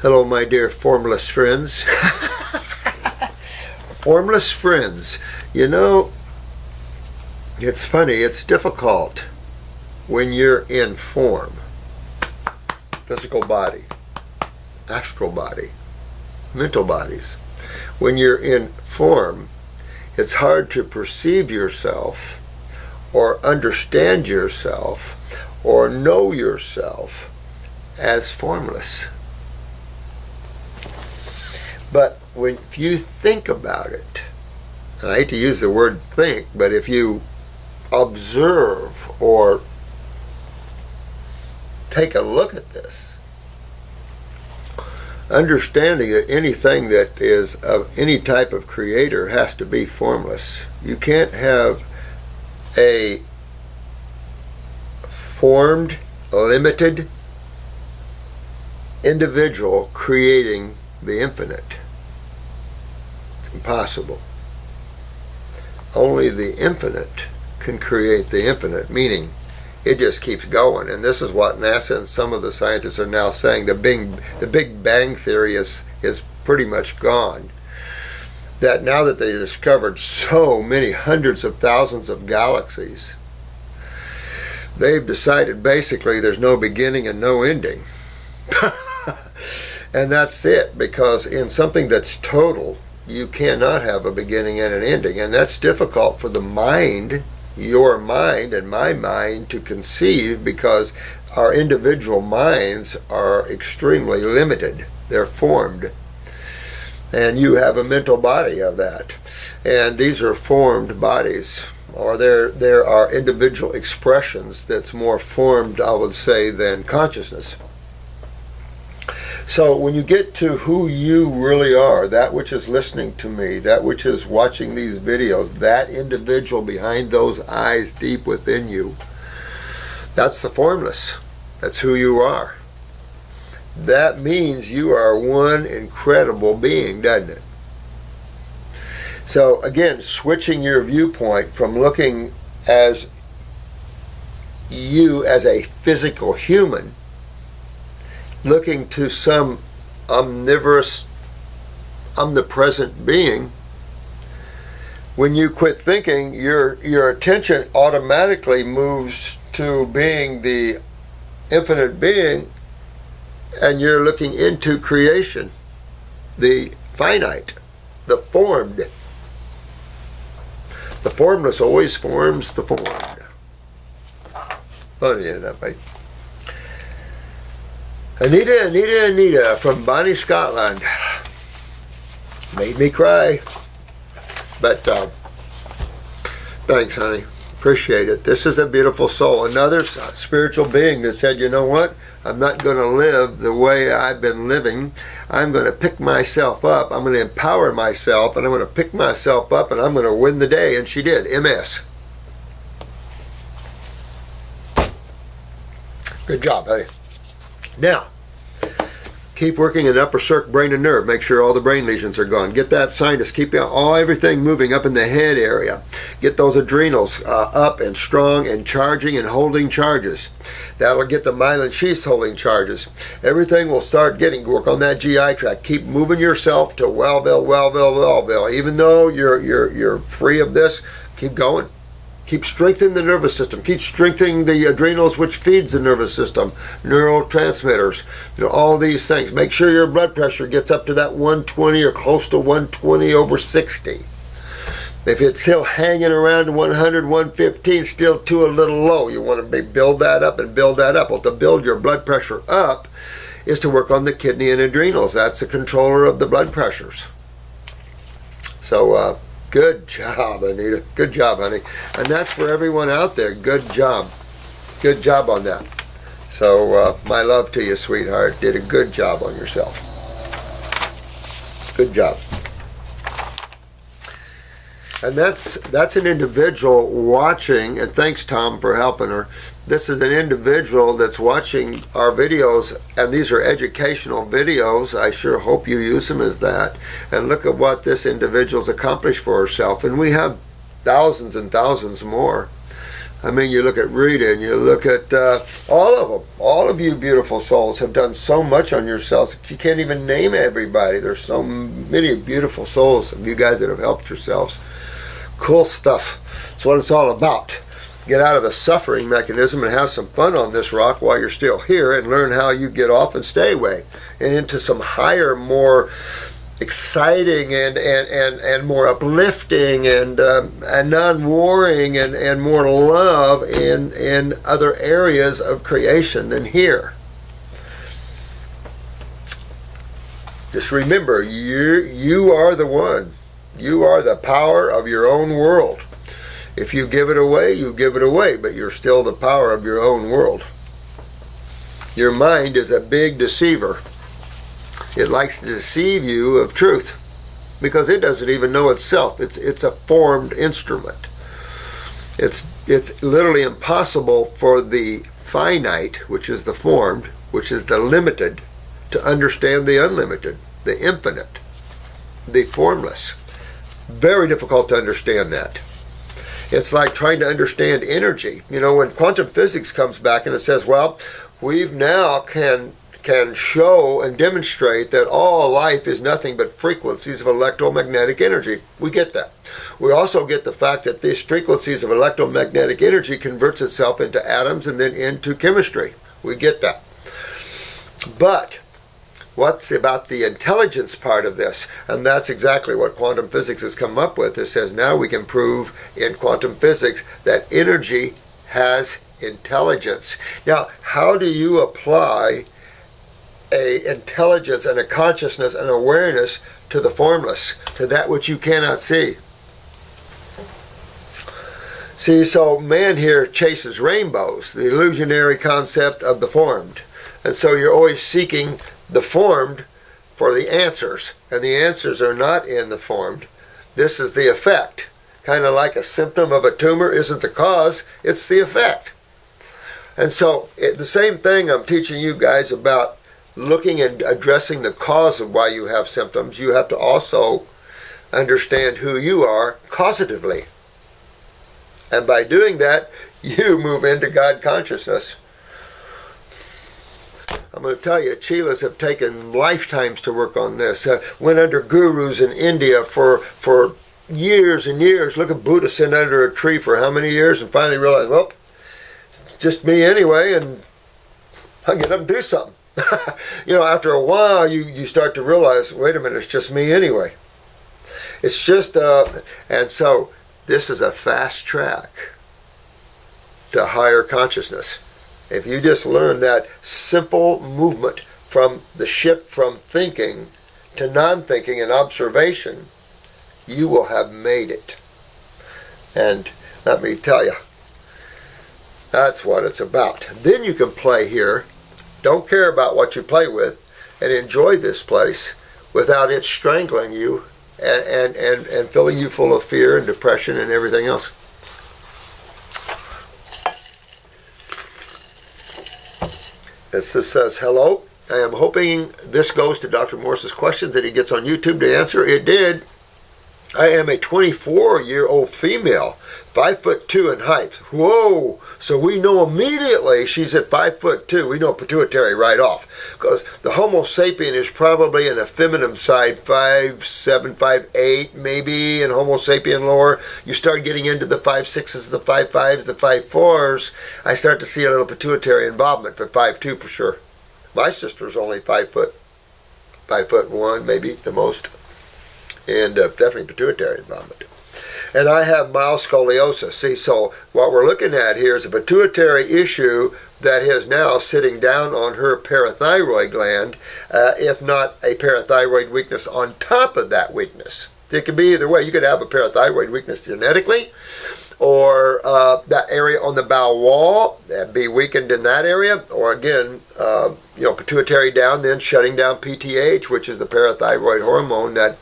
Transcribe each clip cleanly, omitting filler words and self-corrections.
Hello, my dear formless friends. Formless friends. You know, it's funny, it's difficult when you're in form. Physical body, astral body, mental bodies. When you're in form, it's hard to perceive yourself or understand yourself or know yourself as formless. But if you think about it, and I hate to use the word think, but if you observe or take a look at this, understanding that anything that is of any type of creator has to be formless. You can't have a formed, limited individual creating the infinite. It's impossible. Only the infinite can create the infinite, meaning it just keeps going. And this is what NASA and some of the scientists are now saying. The Big Bang Theory is pretty much gone. That now that they discovered so many hundreds of thousands of galaxies, they've decided basically there's no beginning and no ending. And that's it, because in something that's total, you cannot have a beginning and an ending. And that's difficult for the mind, your mind and my mind, to conceive, because our individual minds are extremely limited. They're formed. And you have a mental body of that. And these are formed bodies, or there are individual expressions that's more formed, I would say, than consciousness. So when you get to who you really are, that which is listening to me, that which is watching these videos, that individual behind those eyes deep within you, that's the formless. That's who you are. That means you are one incredible being, doesn't it? So again, switching your viewpoint from looking as you as a physical human, looking to some omnivorous, omnipresent being. When you quit thinking, your attention automatically moves to being the infinite being, and you're looking into creation, the finite, the formed. The formless always forms the formed. Funny, isn't that right? Anita from Bonnie, Scotland. Made me cry. But thanks, honey. Appreciate it. This is a beautiful soul. Another spiritual being that said, you know what? I'm not going to live the way I've been living. I'm going to pick myself up. I'm going to empower myself, and I'm going to pick myself up, and I'm going to win the day. And she did. MS. Good job, honey. Now, keep working in upper circ, brain and nerve. Make sure all the brain lesions are gone. Get that sinus. Keep everything moving up in the head area. Get those adrenals up and strong and charging and holding charges. That'll get the myelin sheaths holding charges. Everything will start work on that GI tract. Keep moving yourself to Wellville. Even though you're free of this, keep going. Keep strengthening the nervous system. Keep strengthening the adrenals, which feeds the nervous system. Neurotransmitters. All these things. Make sure your blood pressure gets up to that 120 or close to 120 over 60. If it's still hanging around 100, 115, still too a little low. You want to build that up and build that up. Well, to build your blood pressure up is to work on the kidney and adrenals. That's the controller of the blood pressures. So, good job, Anita. Good job, honey. And that's for everyone out there. Good job. Good job on that. So, my love to you, sweetheart. Did a good job on yourself. Good job. And that's an individual watching, and thanks, Tom, for helping her. This is an individual that's watching our videos, and these are educational videos. I sure hope you use them as that. And look at what this individual's accomplished for herself. And we have thousands and thousands more. I mean, you look at Rita and you look at all of them. All of you beautiful souls have done so much on yourselves that you can't even name everybody. There's so many beautiful souls of you guys that have helped yourselves. Cool stuff. That's what it's all about. Get out of the suffering mechanism and have some fun on this rock while you're still here, and learn how you get off and stay away and into some higher, more exciting and more uplifting and non-warring and more love in other areas of creation than here. Just remember, you are the one. You are the power of your own world. If you give it away, you give it away, but you're still the power of your own world. Your mind is a big deceiver. It likes to deceive you of truth because it doesn't even know itself. It's a formed instrument. It's literally impossible for the finite, which is the formed, which is the limited, to understand the unlimited, the infinite, the formless. Very difficult to understand that. It's like trying to understand energy. You know, when quantum physics comes back and it says, well, we've now can show and demonstrate that all life is nothing but frequencies of electromagnetic energy. We get that. We also get the fact that these frequencies of electromagnetic energy converts itself into atoms and then into chemistry. We get that. But what's about the intelligence part of this? And that's exactly what quantum physics has come up with. It says now we can prove in quantum physics that energy has intelligence. Now, how do you apply a intelligence and a consciousness and awareness to the formless, to that which you cannot see? See, so man here chases rainbows, the illusionary concept of the formed. And so you're always seeking the formed for the answers, and the answers are not in the formed. This is the effect. Kind of like a symptom of a tumor isn't the cause, it's the effect. And so the same thing I'm teaching you guys about looking and addressing the cause of why you have symptoms. You have to also understand who you are causatively. And by doing that, you move into God consciousness. I'm going to tell you, Chelas have taken lifetimes to work on this. Went under gurus in India for years and years. Look at Buddha sitting under a tree for how many years, and finally realized, well, it's just me anyway, and I'll get up and do something. You know, after a while, you start to realize, wait a minute, it's just me anyway. It's just, and so this is a fast track to higher consciousness. If you just learn that simple movement from the shift from thinking to non-thinking and observation, you will have made it. And let me tell you, that's what it's about. Then you can play here. Don't care about what you play with, and enjoy this place without it strangling you and filling you full of fear and depression and everything else. It says, hello, I am hoping this goes to Dr. Morse's questions that he gets on YouTube to answer. It did. I am a 24-year-old female, 5'2" in height. Whoa! So we know immediately she's at 5'2". We know pituitary right off, because the Homo sapien is probably in the feminine side, 5'7", 5'8", maybe, and Homo sapien lower. You start getting into the 5'6", the 5'5", the 5'4". I start to see a little pituitary involvement for 5'2" for sure. My sister's only 5'1", maybe the most. And definitely pituitary involvement. And I have mild scoliosis. See, so what we're looking at here is a pituitary issue that is now sitting down on her parathyroid gland, if not a parathyroid weakness on top of that weakness. It could be either way. You could have a parathyroid weakness genetically, or that area on the bowel wall be weakened in that area, or again, pituitary down, then shutting down PTH, which is the parathyroid hormone that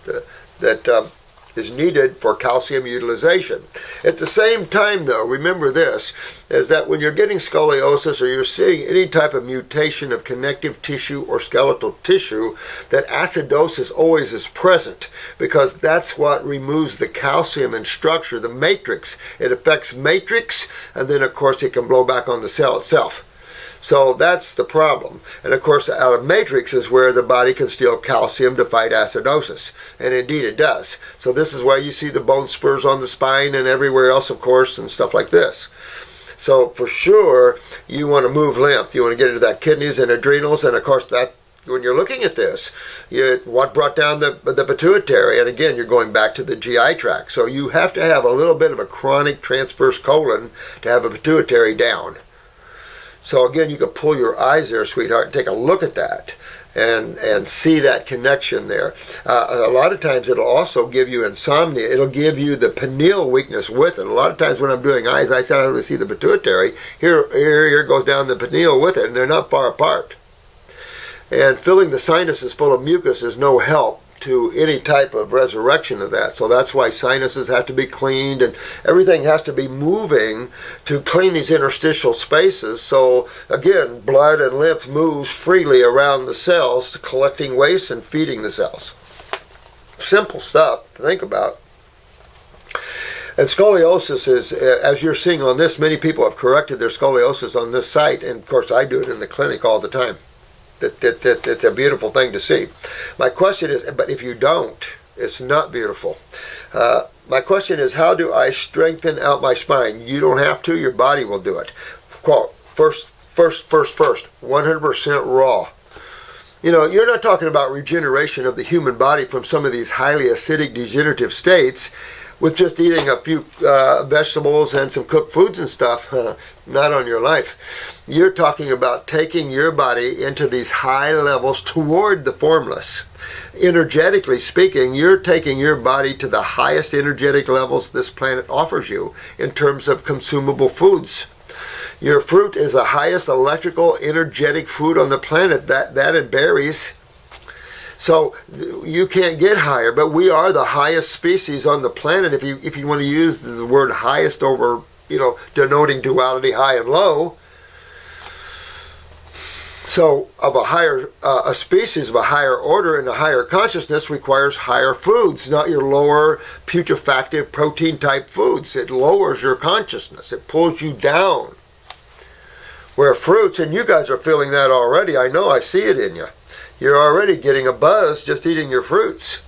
is needed for calcium utilization. At the same time, though, remember this, is that when you're getting scoliosis or you're seeing any type of mutation of connective tissue or skeletal tissue, that acidosis always is present, because that's what removes the calcium and structure, the matrix. It affects matrix, and then of course it can blow back on the cell itself. So that's the problem. And of course, out of matrix is where the body can steal calcium to fight acidosis. And indeed it does. So this is why you see the bone spurs on the spine and everywhere else, of course, and stuff like this. So for sure, you want to move lymph. You want to get into that kidneys and adrenals. And of course, that when you're looking at this, what brought down the pituitary? And again, you're going back to the GI tract. So you have to have a little bit of a chronic transverse colon to have a pituitary down. So again, you can pull your eyes there, sweetheart, and take a look at that and see that connection there. A lot of times it'll also give you insomnia. It'll give you the pineal weakness with it. A lot of times when I'm doing eyes, I said I don't see the pituitary. Here goes down the pineal with it, and they're not far apart. And filling the sinuses full of mucus is no help to any type of resurrection of that. So that's why sinuses have to be cleaned, and everything has to be moving to clean these interstitial spaces. So again, blood and lymph moves freely around the cells, collecting waste and feeding the cells. Simple stuff to think about. And scoliosis is, as you're seeing on this, many people have corrected their scoliosis on this site, and of course I do it in the clinic all the time. It's a beautiful thing to see. My question is, but if you don't, it's not beautiful. My question is, how do I strengthen out my spine? You don't have to. Your body will do it. Quote, first, 100% raw. You know, you're not talking about regeneration of the human body from some of these highly acidic degenerative states with just eating a few vegetables and some cooked foods and stuff. Not on your life. You're talking about taking your body into these high levels toward the formless. Energetically speaking, you're taking your body to the highest energetic levels this planet offers you in terms of consumable foods. Your fruit is the highest electrical energetic food on the planet, that and berries. So you can't get higher, but we are the highest species on the planet. If you want to use the word highest over, denoting duality, high and low. So of a species of a higher order and a higher consciousness requires higher foods, not your lower putrefactive protein type foods. It lowers your consciousness. It pulls you down. Where fruits, and you guys are feeling that already. I know, I see it in you. You're already getting a buzz just eating your fruits.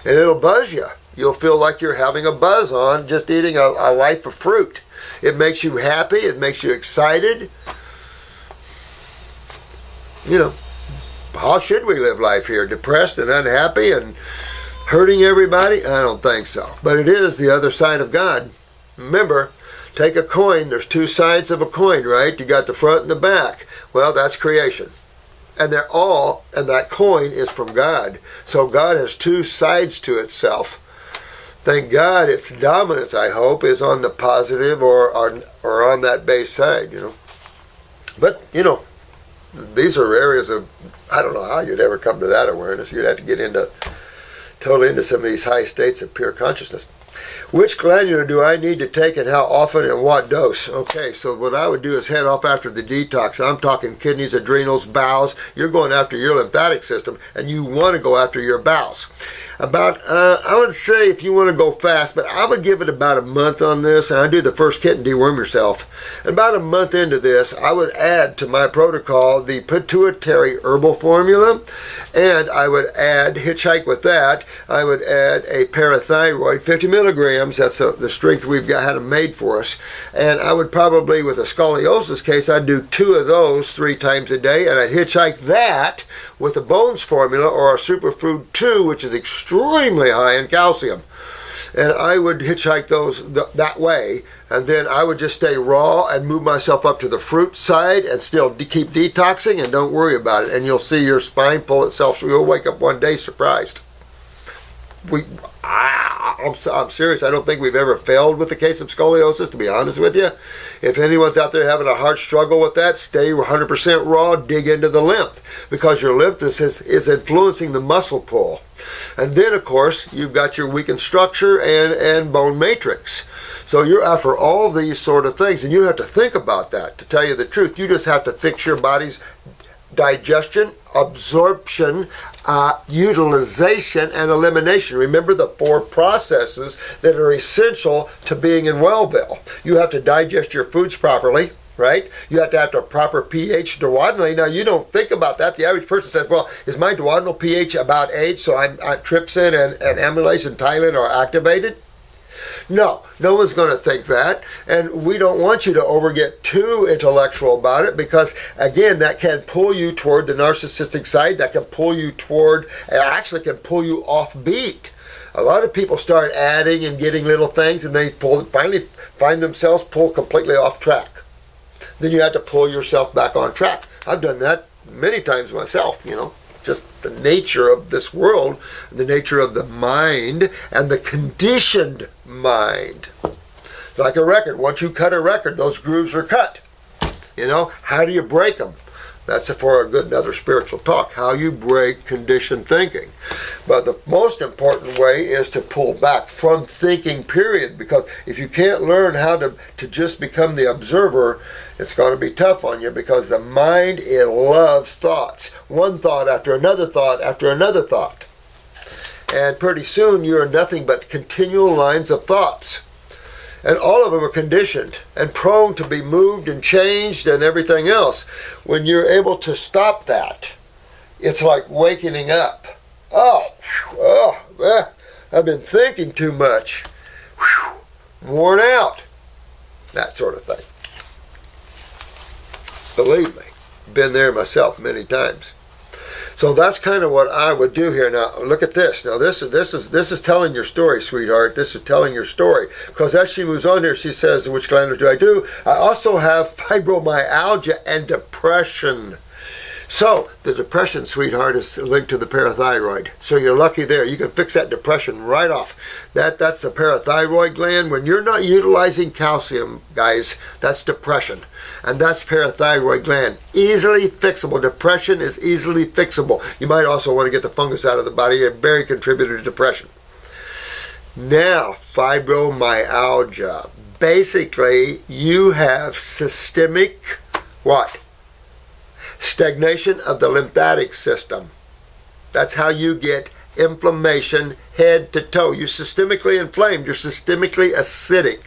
And it'll buzz you. You'll feel like you're having a buzz on just eating a life of fruit. It makes you happy. It makes you excited. How should we live life here? Depressed and unhappy and hurting everybody? I don't think so. But it is the other side of God. Remember, take a coin. There's two sides of a coin, right? You got the front and the back. Well, that's creation. And that coin is from God. So God has two sides to itself. Thank God its dominance, I hope, is on the positive or on that base side, But, these are areas of, I don't know how you'd ever come to that awareness. You'd have to get totally into some of these high states of pure consciousness. Which glandular do I need to take and how often and what dose? Okay, so what I would do is head off after the detox. I'm talking kidneys, adrenals, bowels. You're going after your lymphatic system, and you want to go after your bowels. I would say if you want to go fast, but I would give it about a month on this, and I do the first kit and deworm yourself. And about a month into this, I would add to my protocol the pituitary herbal formula, and I would add, hitchhike with that, I would add a parathyroid, 50 milligrams, that's the strength we've got, had them made for us. And I would probably, with a scoliosis case, I'd do 2 of those 3 times a day, and I'd hitchhike that with a bones formula or a superfood 2, which is extremely high in calcium. And I would hitchhike those that way, and then I would just stay raw and move myself up to the fruit side and still keep detoxing, and don't worry about it. And you'll see your spine pull itself, so you'll wake up one day surprised. I'm serious. I don't think we've ever failed with the case of scoliosis, to be honest with you. If anyone's out there having a hard struggle with that, stay 100% raw, dig into the lymph, because your lymph is influencing the muscle pull. And then, of course, you've got your weakened structure and bone matrix. So you're after all these sort of things, and you have to think about that. To tell you the truth, you just have to fix your body's digestion, absorption, utilization, and elimination. Remember the 4 processes that are essential to being in Wellville. You have to digest your foods properly, right? You have to have a proper pH duodenally. Now, you don't think about that. The average person says, well, is my duodenal pH about age, so trypsin and amylase and ptyalin are activated? No one's going to think that, and we don't want you to get too intellectual about it, because again, that can pull you toward the narcissistic side. That can pull you actually can pull you off beat. A lot of people start adding and getting little things, and they finally find themselves pulled completely off track. Then you have to pull yourself back on track. I've done that many times myself, just the nature of this world, the nature of the mind, and the conditioned mind. It's like a record. Once you cut a record, those grooves are cut. How do you break them? That's for another spiritual talk, how you break conditioned thinking. But the most important way is to pull back from thinking, period, because if you can't learn how to just become the observer, it's going to be tough on you, because the mind, it loves thoughts. One thought after another thought after another thought. And pretty soon you're nothing but continual lines of thoughts. And all of them are conditioned and prone to be moved and changed and everything else. When you're able to stop that, it's like waking up. I've been thinking too much. Worn out. That sort of thing. Believe me, been there myself many times. So that's kind of what I would do here. Now, look at this. Now, this is telling your story, sweetheart. This is telling your story. Because as she moves on here, she says, which glandulars do I do? I also have fibromyalgia and depression. So, the depression, sweetheart, is linked to the parathyroid. So you're lucky there. You can fix that depression right off. That's the parathyroid gland. When you're not utilizing calcium, guys, that's depression. And that's parathyroid gland. Easily fixable. Depression is easily fixable. You might also want to get the fungus out of the body. A very contributor to depression. Now, fibromyalgia. Basically, you have systemic, what? Stagnation of the lymphatic system. That's how you get inflammation head to toe. You're systemically inflamed. You're systemically acidic.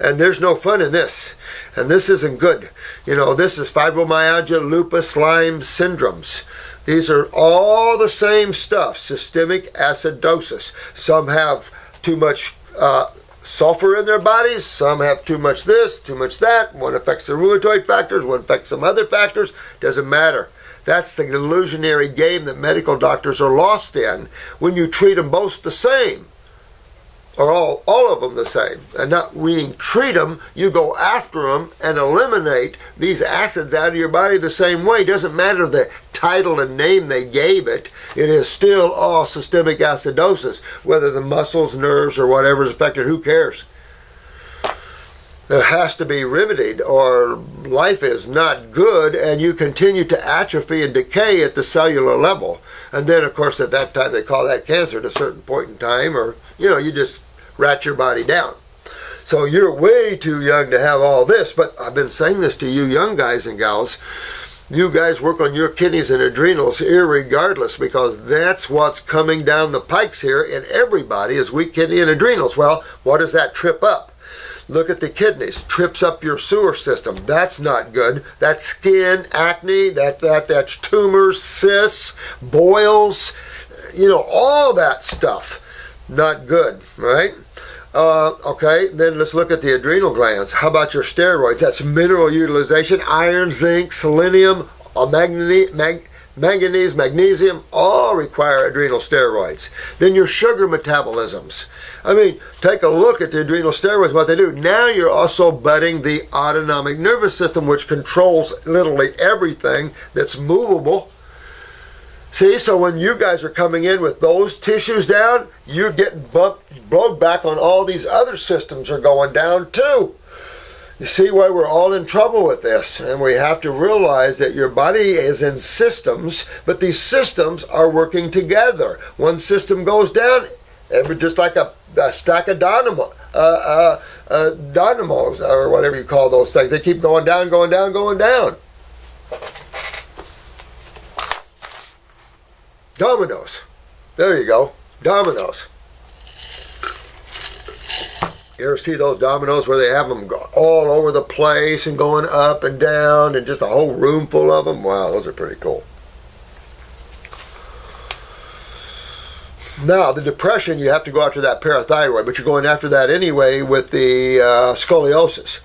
And there's no fun in this. And this isn't good. This is fibromyalgia, lupus, Lyme syndromes. These are all the same stuff. Systemic acidosis. Some have too much sulfur in their bodies. Some have too much this, too much that. One affects the rheumatoid factors. One affects some other factors. Doesn't matter. That's the illusionary game that medical doctors are lost in when you treat them both the same. Or all of them the same. And not when you treat them, you go after them and eliminate these acids out of your body the same way. It doesn't matter the title and name they gave it. It is still all systemic acidosis. Whether the muscles, nerves, or whatever is affected, who cares? It has to be remedied, or life is not good, and you continue to atrophy and decay at the cellular level. And then, of course, at that time, they call that cancer at a certain point in time, or, you just rat your body down. So you're way too young to have all this, but I've been saying this to you young guys and gals. You guys work on your kidneys and adrenals irregardless, because that's what's coming down the pikes here in everybody is weak kidney and adrenals. Well, what does that trip up? Look at the kidneys. Trips up your sewer system. That's not good. That's skin, acne, that's tumors, cysts, boils, all that stuff. Not good, right? Okay, then let's look at the adrenal glands. How about your steroids? That's mineral utilization, iron, zinc, selenium, manganese, magnesium, all require adrenal steroids. Then your sugar metabolisms. Take a look at the adrenal steroids, what they do. Now you're also budding the autonomic nervous system, which controls literally everything that's movable. See, so when you guys are coming in with those tissues down, you're getting blown back on all these other systems are going down too. You see why we're all in trouble with this, and we have to realize that your body is in systems, but these systems are working together. One system goes down, just like a stack of dynamos, or whatever you call those things. They keep going down, going down, going down. Dominoes. There you go. Dominoes. You ever see those dominoes where they have them go all over the place and going up and down and just a whole room full of them? Wow, those are pretty cool. Now, the depression, you have to go after that parathyroid, but you're going after that anyway with the scoliosis.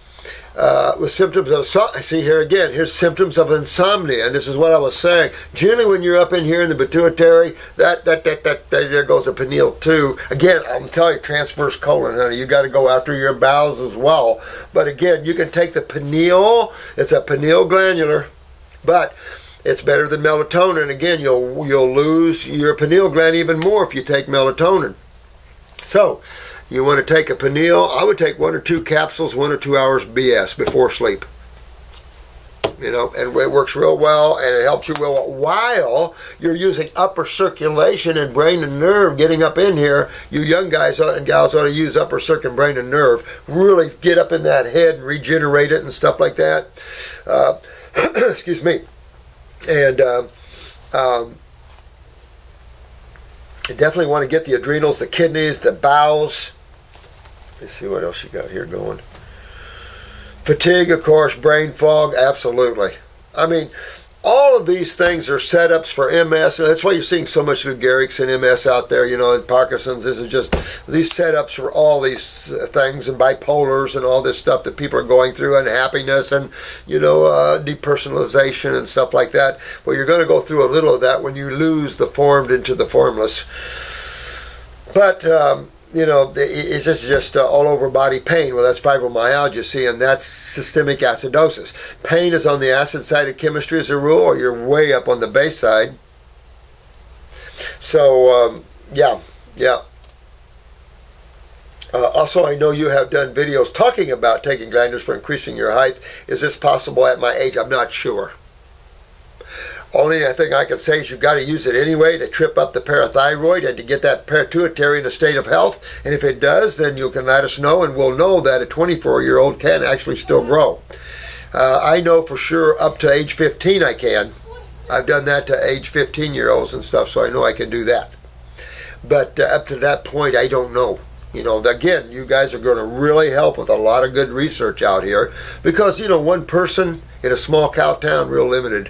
With symptoms of, see here again, here's symptoms of insomnia, and this is what I was saying. Generally, when you're up in here in the pituitary, there goes a pineal too. Again, I'm telling you, transverse colon, honey, you got to go after your bowels as well. But again, you can take the pineal. It's a pineal glandular, but it's better than melatonin. Again, you'll lose your pineal gland even more if you take melatonin. So, you want to take a pineal, I would take 1 or 2 capsules, 1 or 2 hours BS before sleep. You know, and it works real well, and it helps you real well while you're using upper circulation and brain and nerve getting up in here. You young guys and gals ought to use upper circulation, brain and nerve. Really get up in that head and regenerate it and stuff like that. Excuse me. And you definitely want to get the adrenals, the kidneys, the bowels. Let's see what else you got here going. Fatigue, of course, brain fog, absolutely. I mean, all of these things are setups for MS. That's why you're seeing so much Lou Gehrig's and MS out there, you know, and Parkinson's. This is just these setups for all these things and bipolars and all this stuff that people are going through, and happiness and, you know, depersonalization and stuff like that. Well, you're going to go through a little of that when you lose the formed into the formless. But, you know, it's just all over body pain. Well, that's fibromyalgia, see, and that's systemic acidosis. Pain is on the acid side of chemistry as a rule, or you're way up on the base side. So, yeah. Also, I know you have done videos talking about taking glandulars for increasing your height. Is this possible at my age? I'm not sure. Only thing I can say is you've got to use it anyway to trip up the parathyroid and to get that pituitary in a state of health. And if it does, then you can let us know, and we'll know that a 24-year-old can actually still grow. I know for sure up to age 15 I can. I've done that to age 15-year-olds and stuff, so I know I can do that. But up to that point, I don't know. You know, again, you guys are going to really help with a lot of good research out here because, you know, one person in a small cow town, real limited.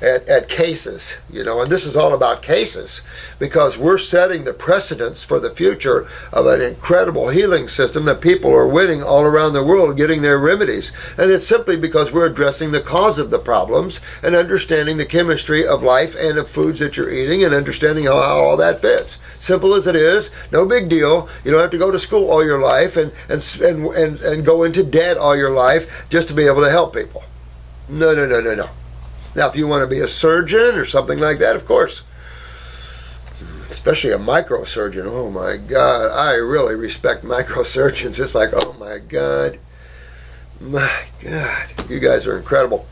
at cases, you know, and this is all about cases because we're setting the precedents for the future of an incredible healing system that people are winning all around the world getting their remedies. And it's simply because we're addressing the cause of the problems and understanding the chemistry of life and of foods that you're eating and understanding how all that fits. Simple as it is, no big deal. You don't have to go to school all your life and go into debt all your life just to be able to help people. No. Now, if you want to be a surgeon or something like that, of course, especially a microsurgeon, oh my God, I really respect microsurgeons. It's like, oh my God, you guys are incredible.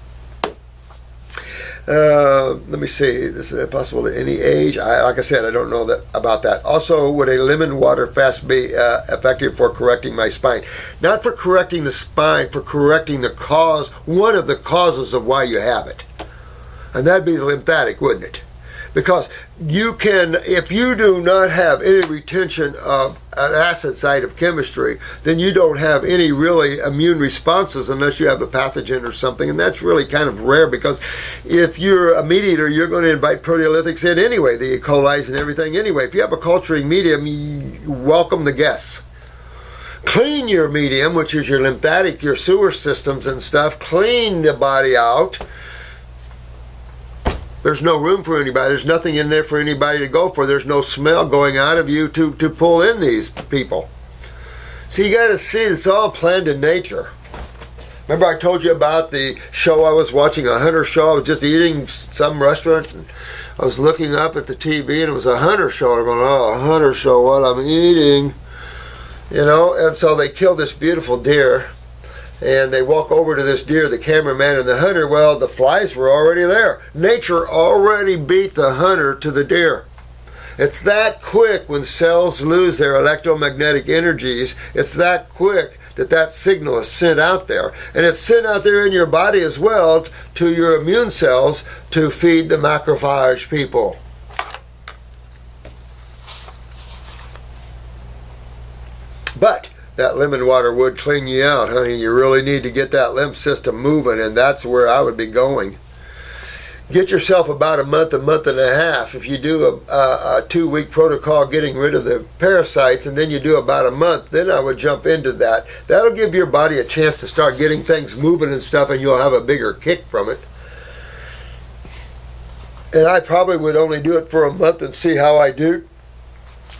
Let me see, this is possible at any age. Like I said, I don't know about that. Also, would a lemon water fast be effective for correcting my spine? Not for correcting the spine, for correcting the cause, one of the causes of why you have it. And that'd be lymphatic, wouldn't it? Because you can, if you do not have any retention of an acid side of chemistry, then you don't have any really immune responses unless you have a pathogen or something. And that's really kind of rare because if you're a meat eater, you're going to invite proteolytics in anyway, the E. coli's and everything anyway. If you have a culturing medium, you welcome the guests. Clean your medium, which is your lymphatic, your sewer systems and stuff. Clean the body out. There's no room for anybody. There's nothing in there for anybody to go for. There's no smell going out of you to pull in these people. So you got to see it's all planned in nature. Remember I told you about the show I was watching, a hunter show? I was just eating some restaurant, and I was looking up at the TV, and it was a hunter show. And I'm going, oh, a hunter show, what I'm eating. You know, and so they kill this beautiful deer, and they walk over to this deer, the cameraman and the hunter. Well, the flies were already there. Nature already beat the hunter to the deer. It's that quick when cells lose their electromagnetic energies. It's that quick that that signal is sent out there. And it's sent out there in your body as well to your immune cells to feed the macrophage people. But that lemon water would clean you out, honey. You really need to get that lymph system moving, and that's where I would be going. Get yourself about a month and a half. If you do a 2-week protocol getting rid of the parasites, and then you do about a month, then I would jump into that. That'll give your body a chance to start getting things moving and stuff, and you'll have a bigger kick from it. And I probably would only do it for a month and see how I do.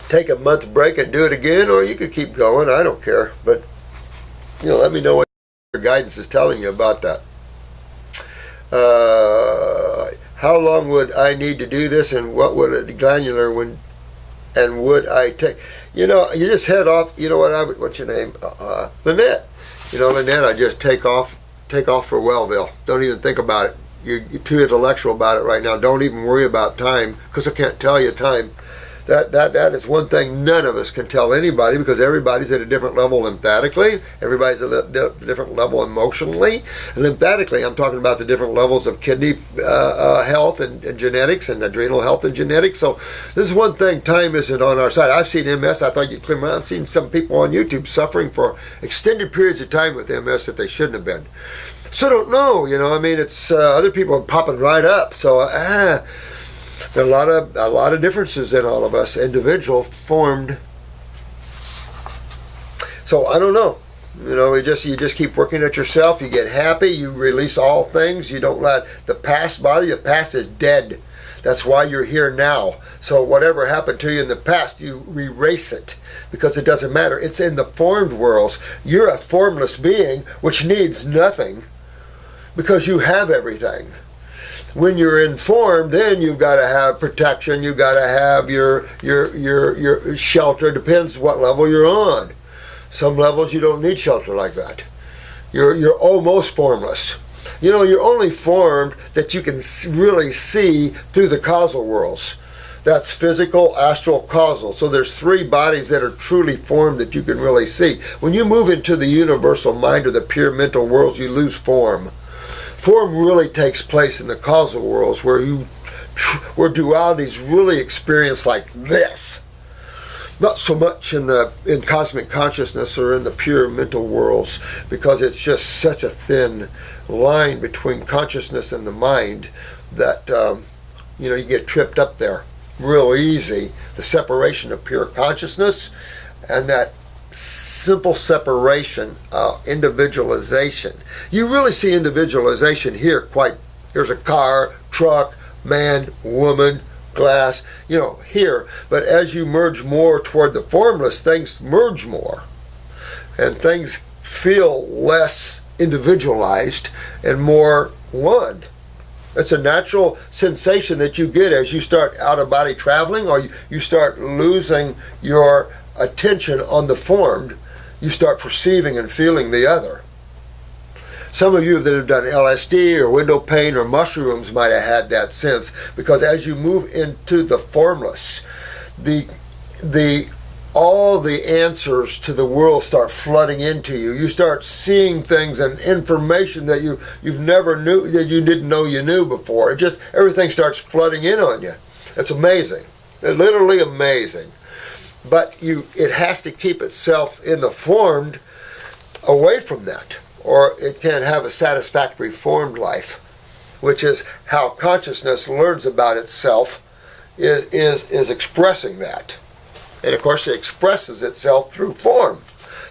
Take a month break and do it again, or you could keep going. I don't care. But, you know, let me know what your guidance is telling you about that. How long would I need to do this, and what would a glandular would I take? You know, you just head off. You know what? What's your name? Lynnette. You know, Lynnette, I just take off for Wellville. Don't even think about it. You're too intellectual about it right now. Don't even worry about time, because I can't tell you time. That is one thing none of us can tell anybody, because everybody's at a different level lymphatically. Everybody's at a different level emotionally. And lymphatically, I'm talking about the different levels of kidney health and genetics, and adrenal health and genetics. So this is one thing, time isn't on our side. I've seen MS. I thought you'd clear around. I've seen some people on YouTube suffering for extended periods of time with MS that they shouldn't have been. So don't know, you know. I mean, it's other people are popping right up. So there are a lot of differences in all of us, individual formed. So I don't know. You know, you just keep working at yourself. You get happy. You release all things. You don't let the past bother you. The past is dead. That's why you're here now. So whatever happened to you in the past, you erase it, because it doesn't matter. It's in the formed worlds. You're a formless being, which needs nothing, because you have everything. When you're informed, then you've got to have protection. You've got to have your shelter. Depends what level you're on. Some levels you don't need shelter like that. You're almost formless. You know, you're only formed that you can really see through the causal worlds. That's physical, astral, causal. So there's 3 bodies that are truly formed that you can really see. When you move into the universal mind or the pure mental worlds, you lose form. Form really takes place in the causal worlds, where dualities really experience like this. Not so much in cosmic consciousness or in the pure mental worlds, because it's just such a thin line between consciousness and the mind that you know, you get tripped up there real easy. The separation of pure consciousness and that simple separation, individualization. You really see individualization here there's a car, truck, man, woman, glass, you know, here. But as you merge more toward the formless, things merge more. And things feel less individualized and more one. It's a natural sensation that you get as you start out-of-body traveling, or you start losing your attention on the formed. You start perceiving and feeling the other. Some of you that have done LSD or window pane or mushrooms might have had that sense, because as you move into the formless, all the answers to the world start flooding into you. You start seeing things and information that you've never knew, that you didn't know you knew before. Everything starts flooding in on you. It's amazing. It's literally amazing. But it has to keep itself in the formed away from that, or it can't have a satisfactory formed life, which is how consciousness learns about itself, is expressing that. And of course it expresses itself through form.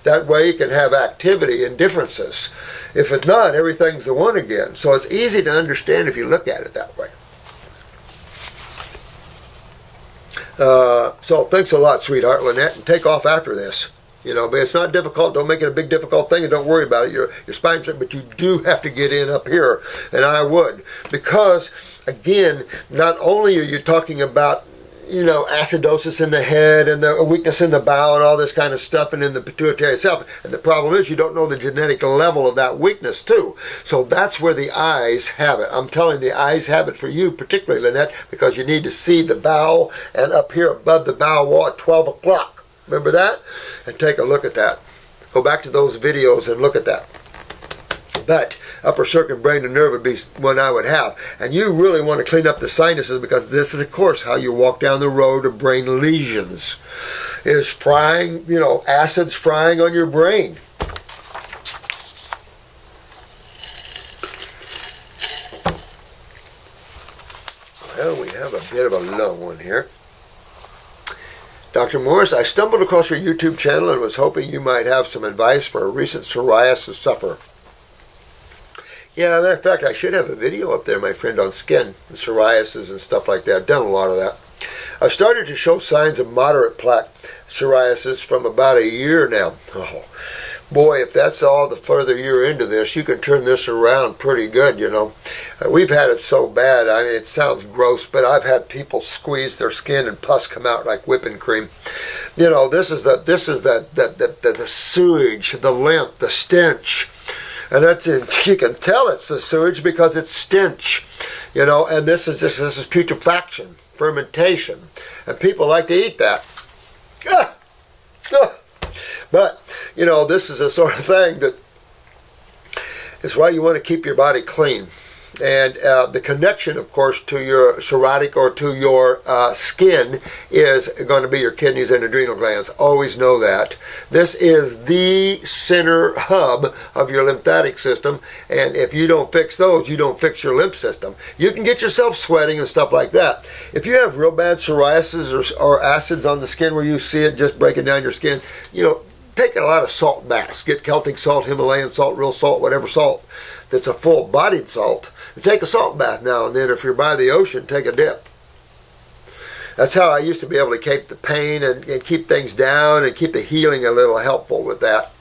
That way it can have activity and differences. If it's not, everything's the one again. So it's easy to understand if you look at it that way. So thanks a lot, sweetheart, Lynnette, and take off after this. But it's not difficult. Don't make it a big difficult thing, and don't worry about it. Your spine's, but you do have to get in up here, and I would, because again, not only are you talking about acidosis in the head and the weakness in the bowel and all this kind of stuff, and in the pituitary itself. And the problem is you don't know the genetic level of that weakness too. So that's where the eyes have it. I'm telling you, the eyes have it for you, particularly, Lynnette, because you need to see the bowel and up here above the bowel wall at 12 o'clock. Remember that? And take a look at that. Go back to those videos and look at that. But upper circuit brain and nerve would be one I would have. And you really want to clean up the sinuses, because this is, of course, how you walk down the road of brain lesions. Is frying, acids frying on your brain. Well, we have a bit of a low one here. Dr. Morse, I stumbled across your YouTube channel and was hoping you might have some advice for a recent psoriasis sufferer. Yeah, matter of fact, I should have a video up there, my friend, on skin and psoriasis and stuff like that. I've done a lot of that. I've started to show signs of moderate plaque psoriasis from about a year now. Oh, boy, if that's all the further you're into this, you can turn this around pretty good, We've had it so bad, I mean, it sounds gross, but I've had people squeeze their skin and pus come out like whipping cream. This is the sewage, the lymph, the stench. And you can tell it's the sewage because it's stench, and this is putrefaction, fermentation, and people like to eat that. But, this is the sort of thing that is why you want to keep your body clean. And the connection, of course, to your psoriatic or to your skin is going to be your kidneys and adrenal glands. Always know that. This is the center hub of your lymphatic system, and if you don't fix those, you don't fix your lymph system. You can get yourself sweating and stuff like that. If you have real bad psoriasis or acids on the skin where you see it just breaking down your skin, take a lot of salt baths. Get Celtic salt, Himalayan salt, real salt, whatever salt that's a full-bodied salt. And take a salt bath now and then. If you're by the ocean, take a dip. That's how I used to be able to keep the pain and keep things down and keep the healing a little helpful with that.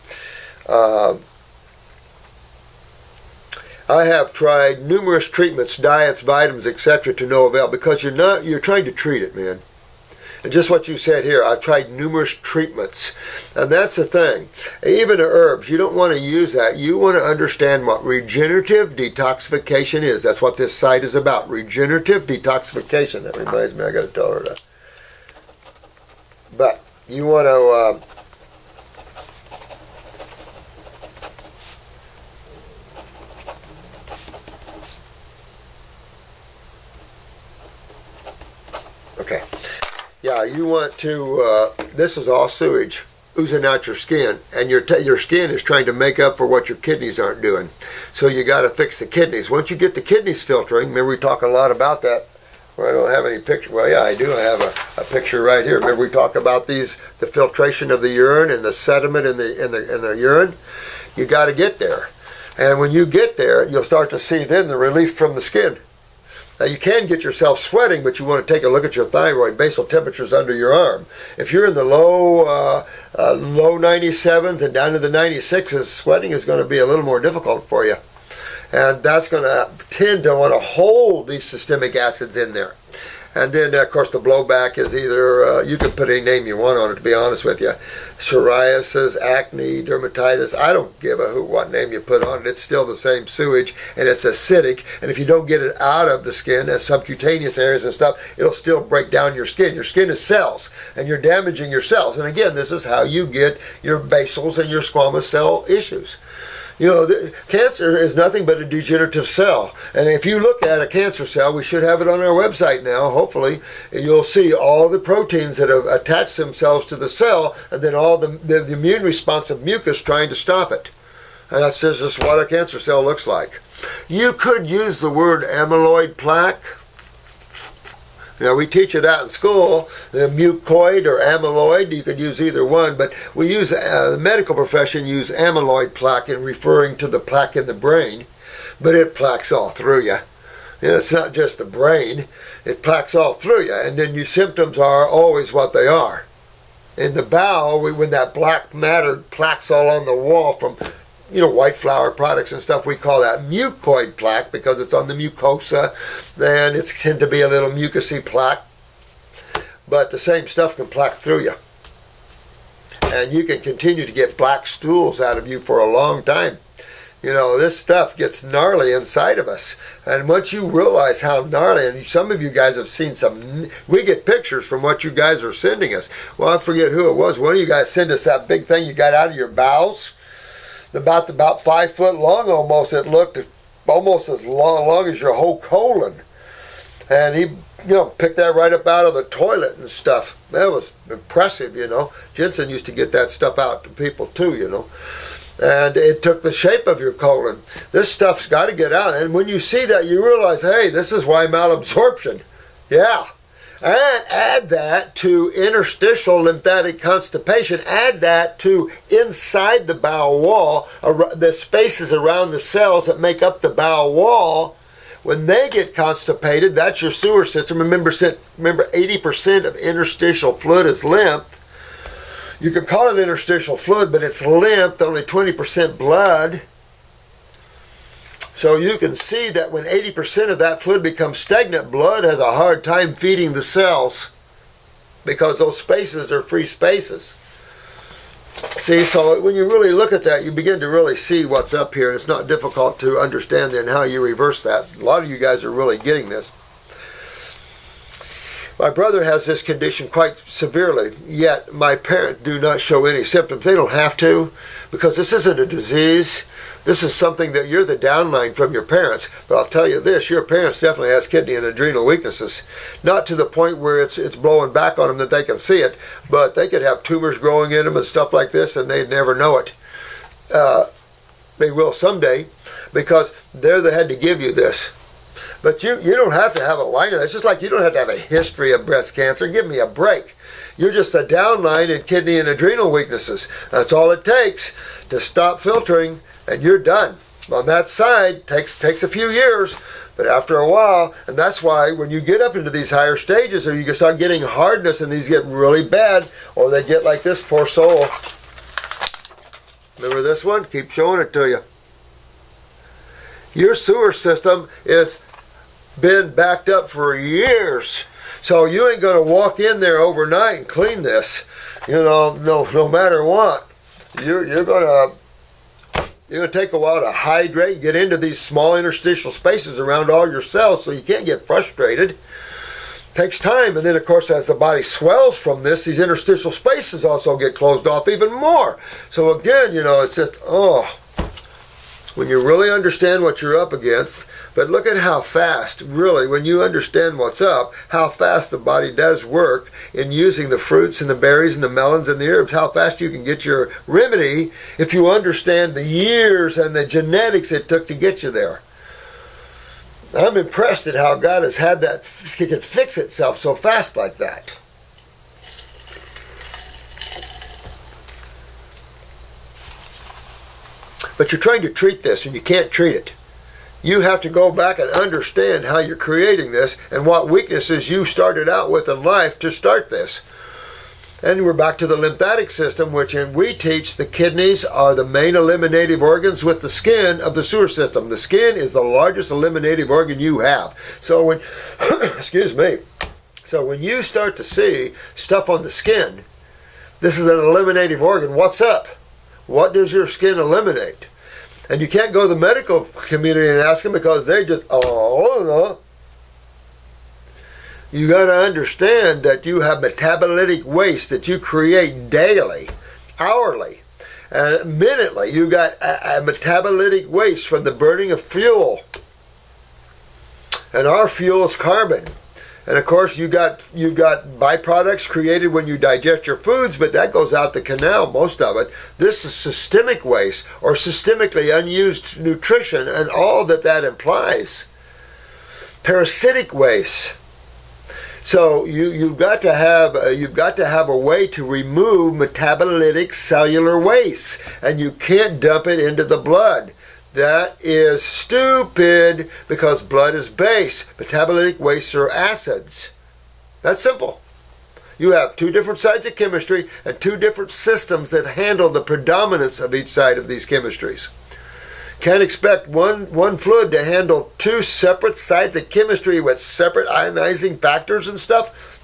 I have tried numerous treatments, diets, vitamins, etc. to no avail, because you're trying to treat it, man. And just what you said here, I've tried numerous treatments. And that's the thing. Even the herbs, you don't want to use that. You want to understand what regenerative detoxification is. That's what this site is about. Regenerative detoxification. That reminds me, I got to tell her that. But you want to... okay. Yeah, you want to, this is all sewage oozing out your skin, and your skin is trying to make up for what your kidneys aren't doing. So you got to fix the kidneys. Once you get the kidneys filtering, remember we talk a lot about that. Well, I don't have any picture. Well, yeah, I do. I have a picture right here. Remember we talk about the filtration of the urine and the sediment in the urine. You got to get there, and when you get there, you'll start to see then the relief from the skin. Now, you can get yourself sweating, but you want to take a look at your thyroid, basal temperatures under your arm. If you're in the low 97s and down to the 96s, sweating is going to be a little more difficult for you. And that's going to tend to want to hold these systemic acids in there. And then, of course, the blowback is either, you can put any name you want on it, to be honest with you. Psoriasis, acne, dermatitis. I don't give a hoot what name you put on it. It's still the same sewage, and it's acidic. And if you don't get it out of the skin, as subcutaneous areas and stuff, it'll still break down your skin. Your skin is cells, and you're damaging your cells. And again, this is how you get your basals and your squamous cell issues. Cancer is nothing but a degenerative cell. And if you look at a cancer cell, we should have it on our website now, hopefully, you'll see all the proteins that have attached themselves to the cell, and then all the immune response of mucus trying to stop it. And that's just what a cancer cell looks like. You could use the word amyloid plaque. Now, we teach you that in school, the mucoid or amyloid. You could use either one, but we use, the medical profession use amyloid plaque in referring to the plaque in the brain, but it plaques all through you. It's not just the brain, it plaques all through you, and then your symptoms are always what they are. in the bowel, when that black matter plaque's all on the wall from, white flour products and stuff, we call that mucoid plaque because it's on the mucosa, and it's tend to be a little mucousy plaque. But the same stuff can plaque through you. And you can continue to get black stools out of you for a long time. This stuff gets gnarly inside of us. And once you realize how gnarly, and some of you guys have seen we get pictures from what you guys are sending us. Well, I forget who it was. One of you guys sent us that big thing you got out of your bowels. About 5 foot long almost. It looked almost as long as your whole colon. And he picked that right up out of the toilet and stuff. That was impressive, Jensen used to get that stuff out to people too, And it took the shape of your colon. This stuff's got to get out. And when you see that, you realize, hey, this is why malabsorption. Yeah. And add that to interstitial lymphatic constipation. Add that to inside the bowel wall, the spaces around the cells that make up the bowel wall. When they get constipated, that's your sewer system. Remember 80% of interstitial fluid is lymph. You can call it interstitial fluid, but it's lymph, only 20% blood. So you can see that when 80% of that fluid becomes stagnant, blood has a hard time feeding the cells because those spaces are free spaces. See, so when you really look at that, you begin to really see what's up here, and it's not difficult to understand then how you reverse that. A lot of you guys are really getting this. My brother has this condition quite severely, yet my parents do not show any symptoms. They don't have to, because this isn't a disease. This is something that you're the downline from your parents. But I'll tell you this, your parents definitely has kidney and adrenal weaknesses. Not to the point where it's blowing back on them that they can see it, but they could have tumors growing in them and stuff like this, and they'd never know it. They will someday, because they're the head to give you this. But you don't have to have a line of that. It's just like you don't have to have a history of breast cancer. Give me a break. You're just a downline in kidney and adrenal weaknesses. That's all it takes to stop filtering, and you're done. On that side, takes a few years, but after a while, and that's why when you get up into these higher stages, or you can start getting hardness and these get really bad, or they get like this poor soul. Remember this one? Keep showing it to you. Your sewer system is been backed up for years. So you ain't going to walk in there overnight and clean this. No matter what. You're going to take a while to hydrate, get into these small interstitial spaces around all your cells, so you can't get frustrated. Takes time, and then of course as the body swells from this, these interstitial spaces also get closed off even more. So again, it's just, when you really understand what you're up against. But look at how fast, really, when you understand what's up, how fast the body does work in using the fruits and the berries and the melons and the herbs, how fast you can get your remedy if you understand the years and the genetics it took to get you there. I'm impressed at how God has had that, it can fix itself so fast like that. But you're trying to treat this, and you can't treat it. You have to go back and understand how you're creating this and what weaknesses you started out with in life to start this. And we're back to the lymphatic system, which we teach the kidneys are the main eliminative organs with the skin of the sewer system. The skin is the largest eliminative organ you have. So when, excuse me, so when you start to see stuff on the skin, this is an eliminative organ. What's up? What does your skin eliminate? And you can't go to the medical community and ask them because they just, no. You got to understand that you have metabolitic waste that you create daily, hourly, and minutely. You got a metabolitic waste from the burning of fuel. And our fuel is carbon. And of course, you've got byproducts created when you digest your foods, but that goes out the canal, most of it. This is systemic waste or systemically unused nutrition and all that implies. Parasitic waste. So you've got to have a way to remove metabolitic cellular waste, and you can't dump it into the blood. That is stupid because blood is base. Metabolitic wastes are acids. That's simple. You have two different sides of chemistry and two different systems that handle the predominance of each side of these chemistries. Can't expect one fluid to handle two separate sides of chemistry with separate ionizing factors and stuff.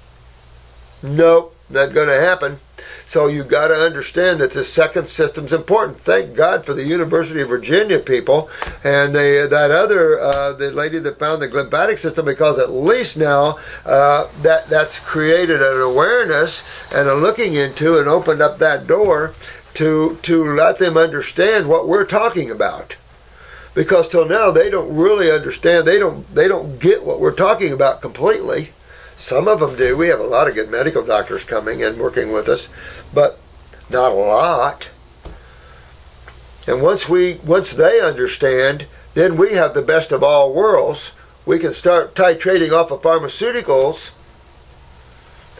Nope, not going to happen. So you got to understand that the second system's important. Thank God for the University of Virginia people and the lady that found the glymphatic system, because at least now that's created an awareness and a looking into and opened up that door to let them understand what we're talking about. Because till now they don't really understand. They don't get what we're talking about completely. Some of them do. We have a lot of good medical doctors coming and working with us, but not a lot. And once they understand, then we have the best of all worlds. We can start titrating off of pharmaceuticals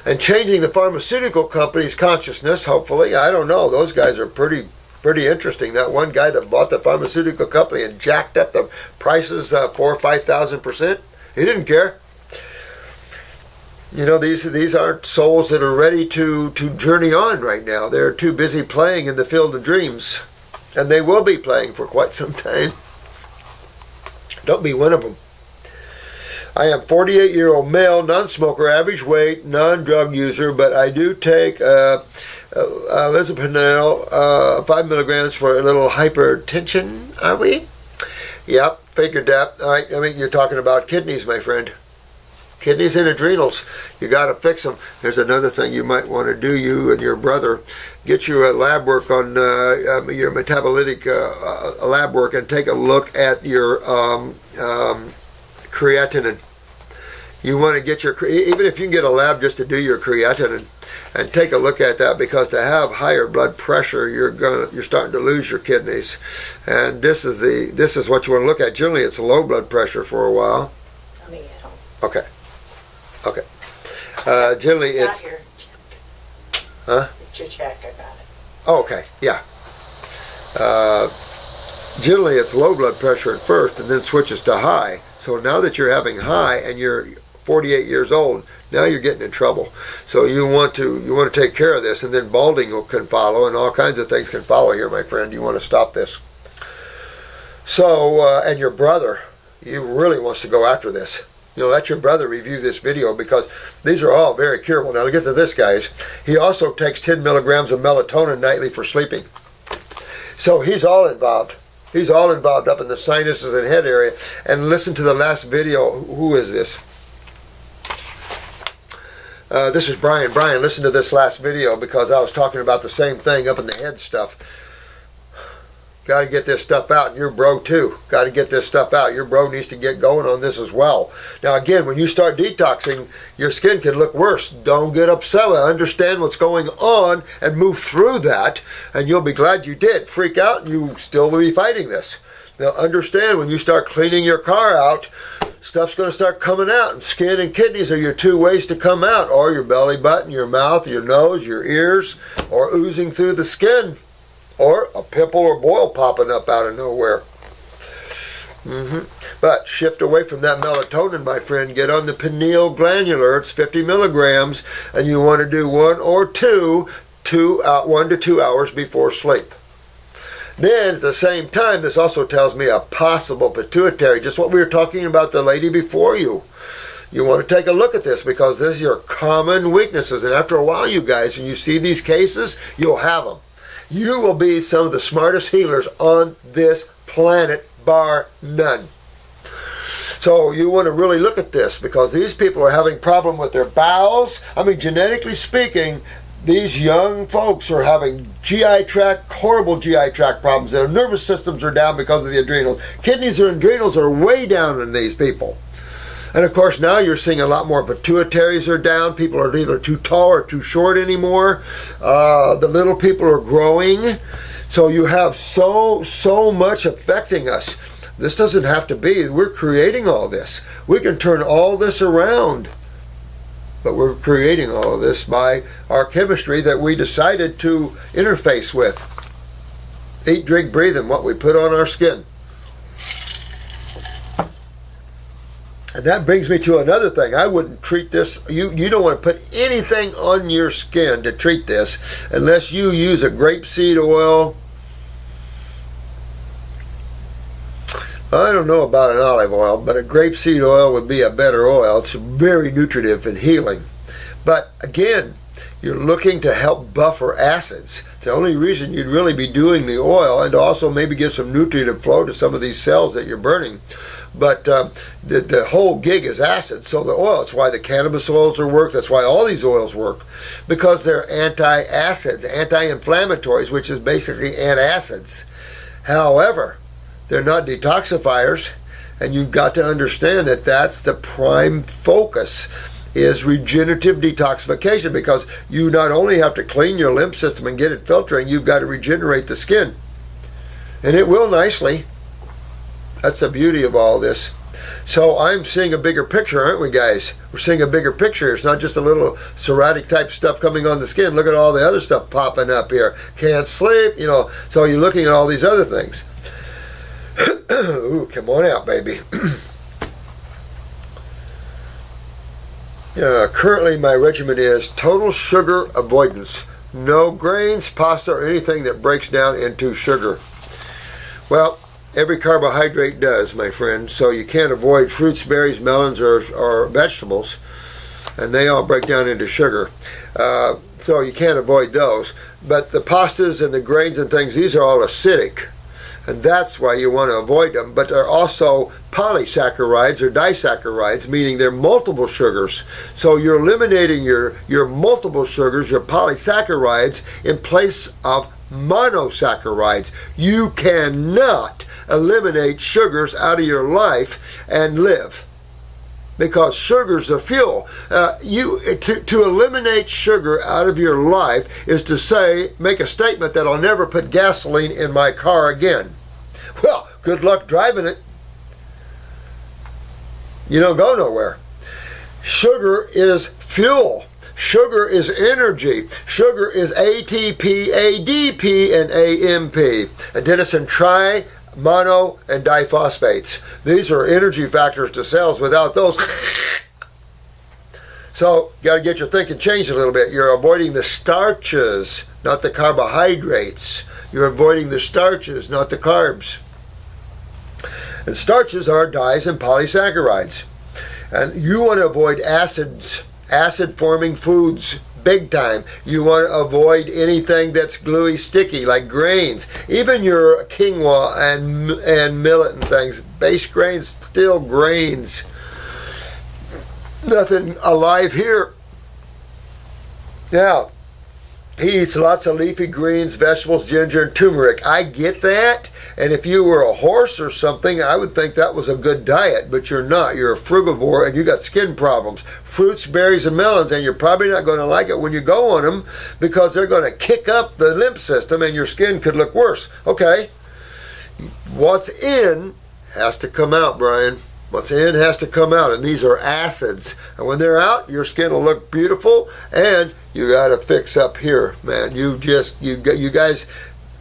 and changing the pharmaceutical company's consciousness, hopefully. I don't know. Those guys are pretty interesting. That one guy that bought the pharmaceutical company and jacked up the prices 4,000 or 5,000%, he didn't care. You know, these aren't souls that are ready to journey on right now. They're too busy playing in the field of dreams. And they will be playing for quite some time. Don't be one of them. I am 48-year-old male, non-smoker, average weight, non-drug user, but I do take lisoprenol, 5 milligrams for a little hypertension, are we? Yep, figured that. All right, I mean, you're talking about kidneys, my friend. Kidneys and adrenals, you got to fix them. There's another thing you might want to do, you and your brother. Get you a lab work on your metabolitic lab work and take a look at your creatinine. You want to get your, even if you can get a lab just to do your creatinine and take a look at that, because to have higher blood pressure, you're starting to lose your kidneys. And this is what you want to look at. Generally, it's low blood pressure for a while. Coming at home. Okay. Okay. Generally, it's. Your Huh? It's your check. I got it. Oh, okay. Yeah. Generally, it's low blood pressure at first, and then switches to high. So now that you're having high, and you're 48 years old, now you're getting in trouble. So you want to take care of this, and then balding can follow, and all kinds of things can follow here, my friend. You want to stop this. So, and your brother, he really wants to go after this. You know, let your brother review this video, because these are all very curable. Now, to get to this, guys, he also takes 10 milligrams of melatonin nightly for sleeping. So he's all involved. He's all involved up in the sinuses and head area. And listen to the last video. Who is this? This is Brian. Brian, listen to this last video, because I was talking about the same thing up in the head stuff. Got to get this stuff out, and your bro too. Got to get this stuff out. Your bro needs to get going on this as well. Now again, when you start detoxing, your skin can look worse. Don't get upset. Understand what's going on and move through that, and you'll be glad you did. Freak out, and you still will be fighting this. Now understand, when you start cleaning your car out, stuff's going to start coming out, and skin and kidneys are your two ways to come out, or your belly button, your mouth, your nose, your ears, or oozing through the skin. Or a pimple or boil popping up out of nowhere. But shift away from that melatonin, my friend. Get on the pineal glandular. It's 50 milligrams, and you want to do 1 or 2 1 to 2 hours before sleep. Then at the same time, this also tells me a possible pituitary, just what we were talking about the lady before you. You want to take a look at this, because this is your common weaknesses. And after a while, you guys, when you see these cases, you'll have them. You will be some of the smartest healers on this planet, bar none. So you want to really look at this, because these people are having problem with their bowels. I mean, genetically speaking, these young folks are having GI tract, horrible GI tract problems. Their nervous systems are down because of the adrenals. Kidneys and adrenals are way down in these people. And of course, now you're seeing a lot more pituitaries are down. People are either too tall or too short anymore. The little people are growing. So you have so much affecting us. This doesn't have to be. We're creating all this. We can turn all this around. But we're creating all of this by our chemistry that we decided to interface with. Eat, drink, breathe, and what we put on our skin. And that brings me to another thing. I wouldn't treat this. You don't want to put anything on your skin to treat this unless you use a grapeseed oil. I don't know about an olive oil, but a grapeseed oil would be a better oil. It's very nutritive and healing. But again, you're looking to help buffer acids. The only reason you'd really be doing the oil, and to also maybe give some nutritive flow to some of these cells that you're burning. But the whole gig is acid. So the oil, that's why the cannabis oils are work. That's why all these oils work, because they're anti-acids, anti-inflammatories, which is basically antacids. However, they're not detoxifiers, and you've got to understand that that's the prime focus, is regenerative detoxification, because you not only have to clean your lymph system and get it filtering, you've got to regenerate the skin. And it will nicely. That's the beauty of all this. So I'm seeing a bigger picture, aren't we, guys? We're seeing a bigger picture. It's not just a little psoriatic type stuff coming on the skin. Look at all the other stuff popping up here. Can't sleep, So you're looking at all these other things. Ooh, come on out, baby. Currently, my regimen is total sugar avoidance. No grains, pasta, or anything that breaks down into sugar. Well, every carbohydrate does, my friend. So you can't avoid fruits, berries, melons, or vegetables. And they all break down into sugar. So you can't avoid those. But the pastas and the grains and things, these are all acidic. And that's why you want to avoid them. But they're also polysaccharides or disaccharides, meaning they're multiple sugars. So you're eliminating your multiple sugars, your polysaccharides, in place of monosaccharides. You cannot eliminate sugars out of your life and live, because sugar's the fuel. To eliminate sugar out of your life is to make a statement that I'll never put gasoline in my car again. Well, good luck driving it. You don't go nowhere. Sugar is fuel. Sugar is energy. Sugar is ATP, ADP, and AMP. Adenosine tri, mono, and diphosphates. These are energy factors to cells. Without those, so you got to get your thinking changed a little bit. You're avoiding the starches, not the carbohydrates. You're avoiding the starches, not the carbs. And starches are dyes and polysaccharides. And you want to avoid acids, acid-forming foods, big time. You want to avoid anything that's gluey, sticky, like grains. Even your quinoa and millet and things. Base grains, still grains. Nothing alive here. Now, he eats lots of leafy greens, vegetables, ginger, and turmeric. I get that. And if you were a horse or something, I would think that was a good diet. But you're not. You're a frugivore and you got skin problems. Fruits, berries, and melons. And you're probably not going to like it when you go on them, because they're going to kick up the lymph system and your skin could look worse. Okay. What's in has to come out, Brian. What's in has to come out, and these are acids. And when they're out, your skin will look beautiful, and you got to fix up here, man. You guys,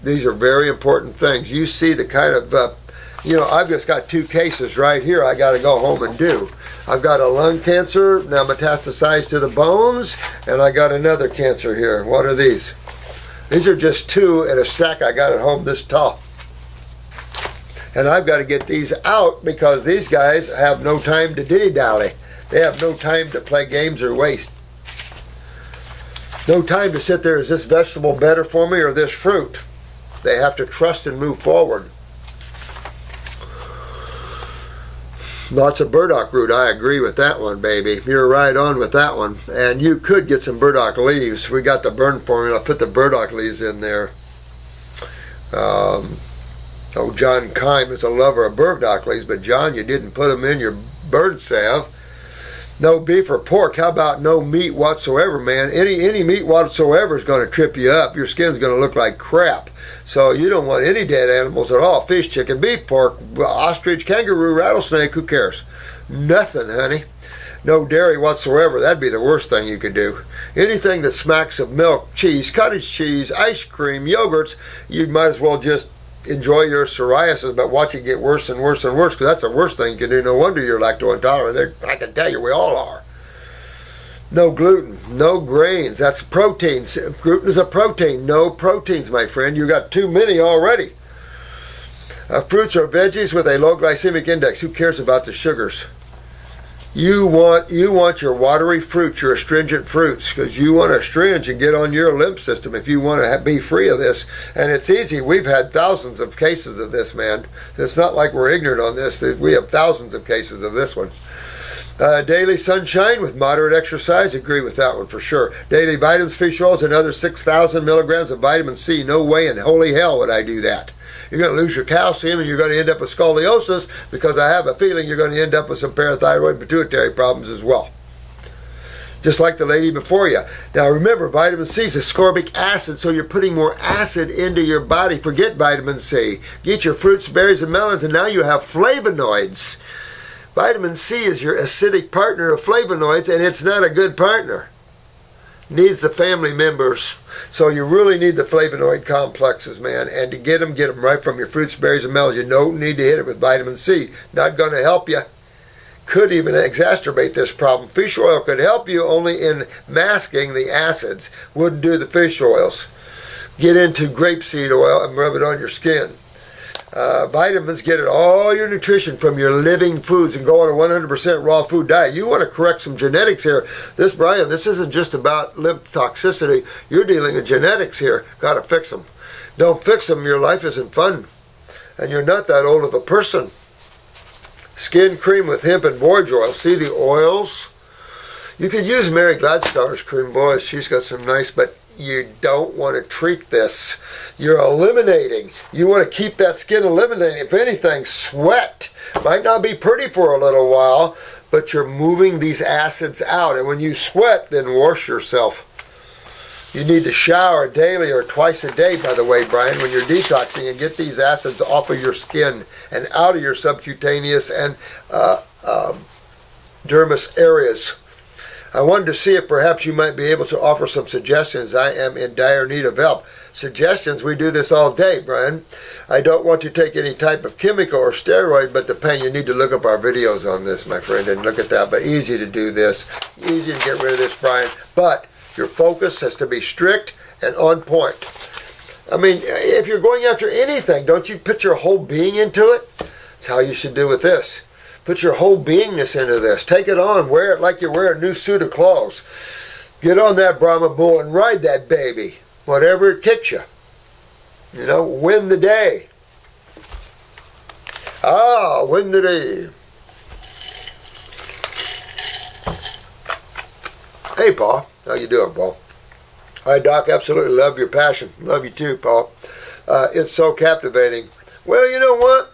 these are very important things. You see the kind of, I've just got 2 cases right here I got to go home and do. I've got a lung cancer, now metastasized to the bones, and I got another cancer here. What are these? These are just 2 in a stack I got at home this tall. And I've got to get these out because these guys have no time to dilly-dally. They have no time to play games or waste. No time to sit there, is this vegetable better for me or this fruit? They have to trust and move forward. Lots of burdock root, I agree with that one, baby. You're right on with that one. And you could get some burdock leaves. We got the burn formula. Put the burdock leaves in there. John Kime is a lover of burdock leaves, but John, you didn't put them in your burn salve. No beef or pork. How about no meat whatsoever, man? Any meat whatsoever is going to trip you up. Your skin's going to look like crap. So you don't want any dead animals at all. Fish, chicken, beef, pork, ostrich, kangaroo, rattlesnake, who cares? Nothing, honey. No dairy whatsoever. That'd be the worst thing you could do. Anything that smacks of milk, cheese, cottage cheese, ice cream, yogurts, you might as well just enjoy your psoriasis, but watch it get worse and worse and worse, because that's the worst thing you can do. No wonder you're lactose intolerant. I can tell you, we all are. No gluten, no grains. That's proteins. Gluten is a protein. No proteins, my friend. You got too many already. Fruits or veggies with a low glycemic index. Who cares about the sugars? You want your watery fruits, your astringent fruits, because you want to astringe and get on your lymph system if you want to be free of this. And it's easy. We've had thousands of cases of this, man. It's not like we're ignorant on this. We have thousands of cases of this one. Daily sunshine with moderate exercise. Agree with that one for sure. Daily vitamins, fish oils, another 6,000 milligrams of vitamin C. No way in holy hell would I do that. You're going to lose your calcium and you're going to end up with scoliosis, because I have a feeling you're going to end up with some parathyroid pituitary problems as well. Just like the lady before you. Now remember, vitamin C is ascorbic acid, so you're putting more acid into your body. Forget vitamin C. Get your fruits, berries, and melons, and now you have flavonoids. Vitamin C is your acidic partner of flavonoids, and it's not a good partner. Needs the family members. So you really need the flavonoid complexes, man. And to get them right from your fruits, berries, and melons. You don't need to hit it with vitamin C. Not going to help you. Could even exacerbate this problem. Fish oil could help you only in masking the acids. Wouldn't do the fish oils. Get into grapeseed oil and rub it on your skin. Vitamins, get it all your nutrition from your living foods and go on a 100% raw food diet. You want to correct some genetics here. Brian, this isn't just about lymph toxicity. You're dealing with genetics here. Got to fix them. Don't fix them, your life isn't fun. And you're not that old of a person. Skin cream with hemp and borage oil. See the oils? You could use Mary Gladstar's cream. Boy, she's got some nice, but you don't want to treat this. You're eliminating. You want to keep that skin eliminating. If anything, sweat. Might not be pretty for a little while, but you're moving these acids out. And when you sweat, then wash yourself. You need to shower daily or twice a day, by the way, Brian, when you're detoxing, and get these acids off of your skin and out of your subcutaneous and dermis areas. I wanted to see if perhaps you might be able to offer some suggestions. I am in dire need of help. Suggestions, we do this all day, Brian. I don't want to take any type of chemical or steroid, but the pain, you need to look up our videos on this, my friend, and look at that. But easy to do this. Easy to get rid of this, Brian. But your focus has to be strict and on point. I mean, if you're going after anything, don't you put your whole being into it? That's how you should do with this. Put your whole beingness into this. Take it on. Wear it like you wear a new suit of clothes. Get on that Brahma bull and ride that baby. Whatever it kicks you. You know, win the day. Win the day. Hey, Paul. How you doing, Paul? Hi, Doc. Absolutely love your passion. Love you too, Paul. It's so captivating. Well, you know what?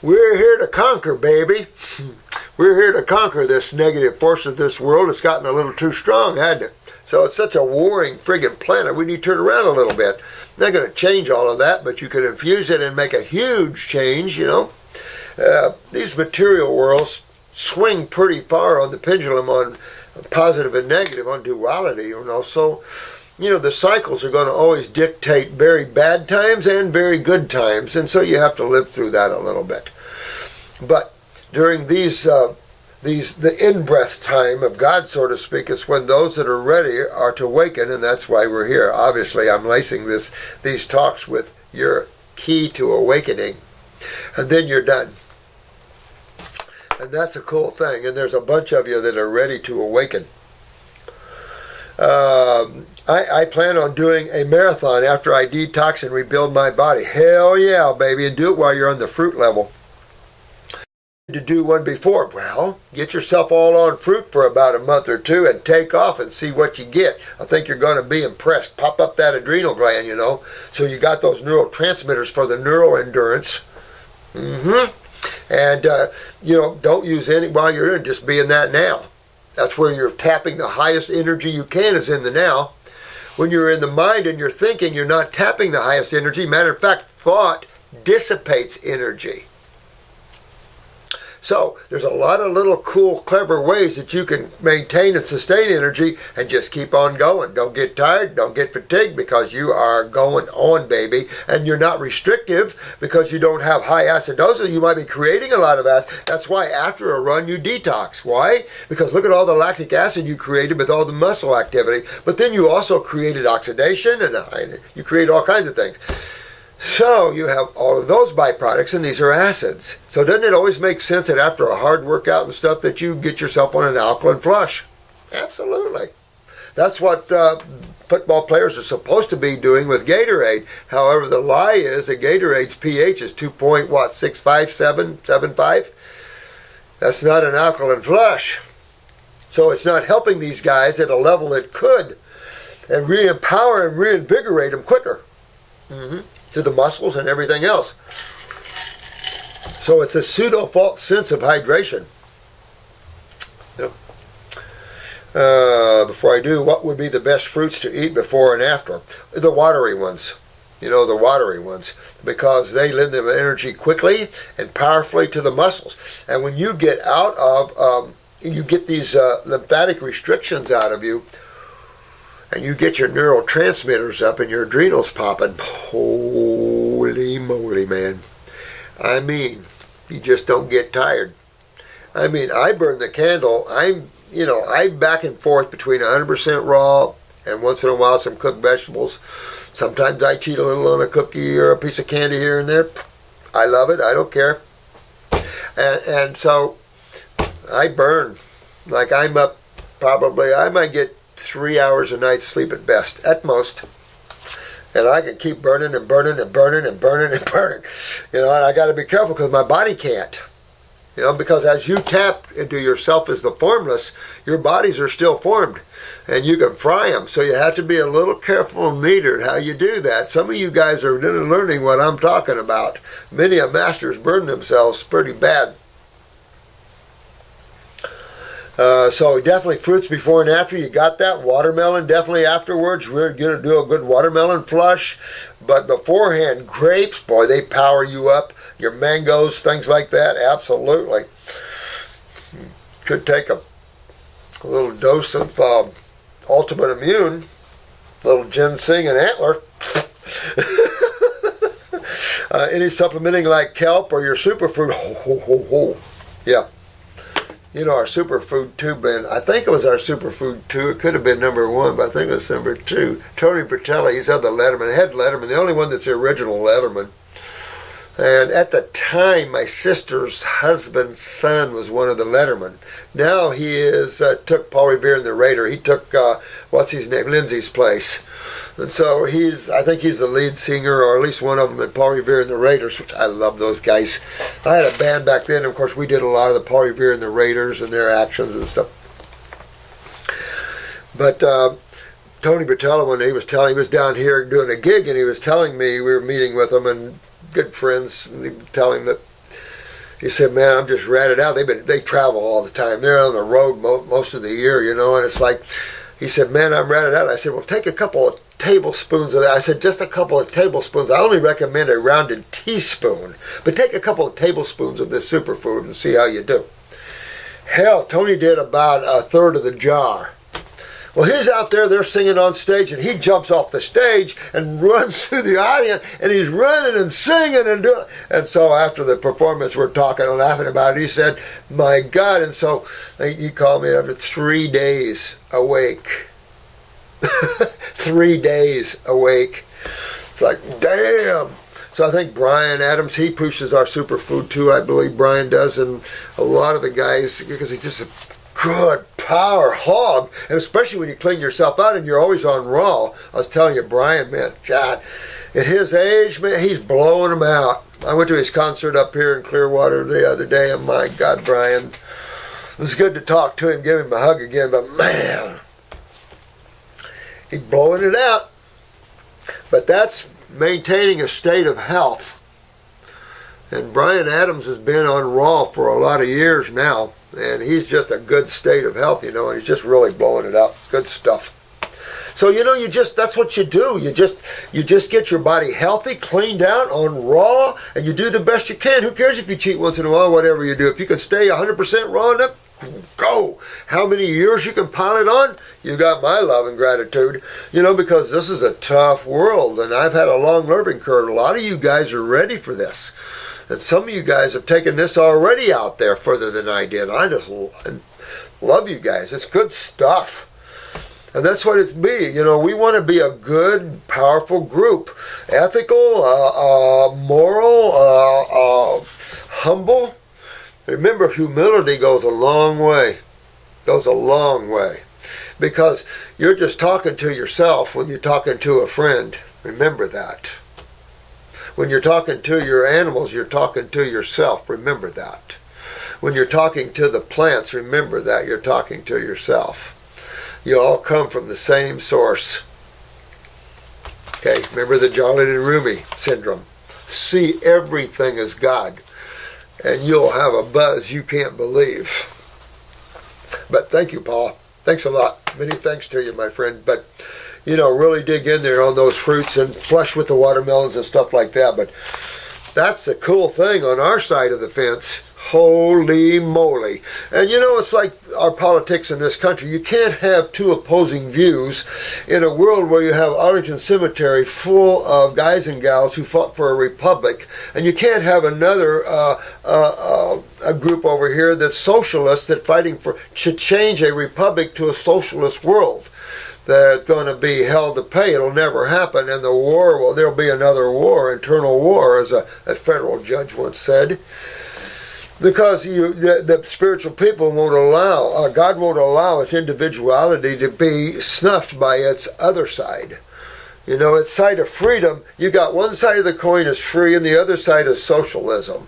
We're here to conquer, baby. We're here to conquer this negative force of this world. It's gotten a little too strong, hasn't it? So it's such a warring friggin' planet. We need to turn around a little bit. Not going to change all of that, but you can infuse it and make a huge change, you know. These material worlds swing pretty far on the pendulum on positive and negative, on duality, you know. So, you know, the cycles are going to always dictate very bad times and very good times, and so you have to live through that a little bit. But during the in-breath time of God, so to speak, is when those that are ready are to awaken, and that's why we're here. Obviously, I'm lacing these talks with your key to awakening, and then you're done. And that's a cool thing, and there's a bunch of you that are ready to awaken. I plan on doing a marathon after I detox and rebuild my body. Hell yeah, baby, and do it while you're on the fruit level. To do one before, well, get yourself all on fruit for about a month or two and take off and see what you get. I think you're going to be impressed. Pop up that adrenal gland, you know, so you got those neurotransmitters for the neural endurance. And, you know, don't use any while you're in, just be in that now. That's where you're tapping the highest energy you can, is in the now. When you're in the mind and you're thinking, you're not tapping the highest energy. Matter of fact, thought dissipates energy. So there's a lot of little cool, clever ways that you can maintain and sustain energy and just keep on going. Don't get tired, don't get fatigued, because you are going on, baby. And you're not restrictive because you don't have high acidosis. You might be creating a lot of acid. That's why after a run you detox. Why? Because look at all the lactic acid you created with all the muscle activity. But then you also created oxidation, and you create all kinds of things. So you have all of those byproducts, and these are acids. So doesn't it always make sense that after a hard workout and stuff that you get yourself on an alkaline flush? Absolutely. That's what football players are supposed to be doing with Gatorade. However, the lie is that Gatorade's pH is 2.65775. That's not an alkaline flush. So it's not helping these guys at a level it could, and re-empower and reinvigorate them quicker. To the muscles and everything else. So it's a pseudo-false sense of hydration. Before I do, what would be the best fruits to eat before and after? The watery ones. The watery ones, because they lend them energy quickly and powerfully to the muscles. And when you get out of, you get these lymphatic restrictions out of you, and you get your neurotransmitters up and your adrenals popping, holy moly, man. I mean, you just don't get tired. I mean, I burn the candle. I'm back and forth between 100% raw and once in a while some cooked vegetables. Sometimes I cheat a little on a cookie or a piece of candy here and there. I love it. I don't care. And so I burn. Like I'm up probably, I might get 3 hours a night sleep at best, at most. And I can keep burning and burning and burning and burning and burning. And I got to be careful because my body can't. Because as you tap into yourself as the formless, your bodies are still formed. And you can fry them. So you have to be a little careful and metered how you do that. Some of you guys are learning what I'm talking about. Many of masters burn themselves pretty bad. So definitely fruits before and after. You got that. Watermelon definitely afterwards. We're going to do a good watermelon flush. But beforehand, grapes, boy, they power you up. Your mangoes, things like that, absolutely. Could take a little dose of Ultimate Immune, a little ginseng and antler. Any supplementing like kelp or your superfood. Yeah. Our superfood 2 blend, I think it was our superfood 2. It could have been number 1, but I think it was number 2. Tony Bertelli, he's of the Letterman, head Letterman, the only one that's the original Letterman. And at the time, my sister's husband's son was one of the Letterman. Now he is took Paul Revere and the Raider. He took what's his name, Lindsay's place. And so I think he's the lead singer, or at least one of them, in Paul Revere and the Raiders, which I love those guys. I had a band back then, and of course we did a lot of the Paul Revere and the Raiders and their actions and stuff. But Tony Bertello, when he was down here doing a gig, and he was telling me, we were meeting with him and good friends, and he was telling him that, he said, man, I'm just ratted out. They travel all the time. They're on the road most of the year, and it's like, he said, man, I'm ratted out. I said, well, take a couple of tablespoons of that. I said, just a couple of tablespoons. I only recommend a rounded teaspoon, but take a couple of tablespoons of this superfood and see how you do. Hell, Tony did about a third of the jar. Well, he's out there, they're singing on stage, and he jumps off the stage and runs through the audience, and he's running and singing and doing. And so after the performance, we're talking and laughing about it. He said, my God. And so he called me after 3 days awake. 3 days awake. It's like, damn. So I think Brian Adams, he pushes our superfood too. I believe Brian does, and a lot of the guys, because he's just a good power hog, and especially when you clean yourself out and you're always on raw. I was telling you, Brian, man, God, at his age, man, he's blowing them out. I went to his concert up here in Clearwater the other day, and my God, Brian, it was good to talk to him, give him a hug again, but man, he's blowing it out. But that's maintaining a state of health. And Brian Adams has been on raw for a lot of years now, and he's just a good state of health, and he's just really blowing it out. Good stuff. So that's what you do. You just get your body healthy, cleaned out on raw, and you do the best you can. Who cares if you cheat once in a while? Whatever you do, if you can stay 100% raw enough, go. How many years you can pile it on? You got my love and gratitude. Because this is a tough world, and I've had a long learning curve. A lot of you guys are ready for this, and some of you guys have taken this already out there further than I did. I just love you guys. It's good stuff. And that's what it's be. We want to be a good, powerful group. Ethical, moral, humble. Remember, humility goes a long way. Goes a long way. Because you're just talking to yourself when you're talking to a friend. Remember that. When you're talking to your animals, you're talking to yourself. Remember that. When you're talking to the plants, remember that you're talking to yourself. You all come from the same source. Okay, remember the Jolly and Rumi syndrome. See everything as God, and you'll have a buzz you can't believe. But thank you, Paul. Thanks a lot. Many thanks to you, my friend. But, really dig in there on those fruits and flush with the watermelons and stuff like that. But that's the cool thing on our side of the fence. Holy moly. And it's like our politics in this country. You can't have two opposing views in a world where you have Arlington Cemetery full of guys and gals who fought for a republic, and you can't have another a group over here that's socialist that fighting to change a republic to a socialist world. That's going to be hell to pay. It'll never happen, and there'll be another war, internal war, as a federal judge once said. Because the spiritual people won't allow, God won't allow its individuality to be snuffed by its other side. Its side of freedom, you got one side of the coin is free and the other side is socialism.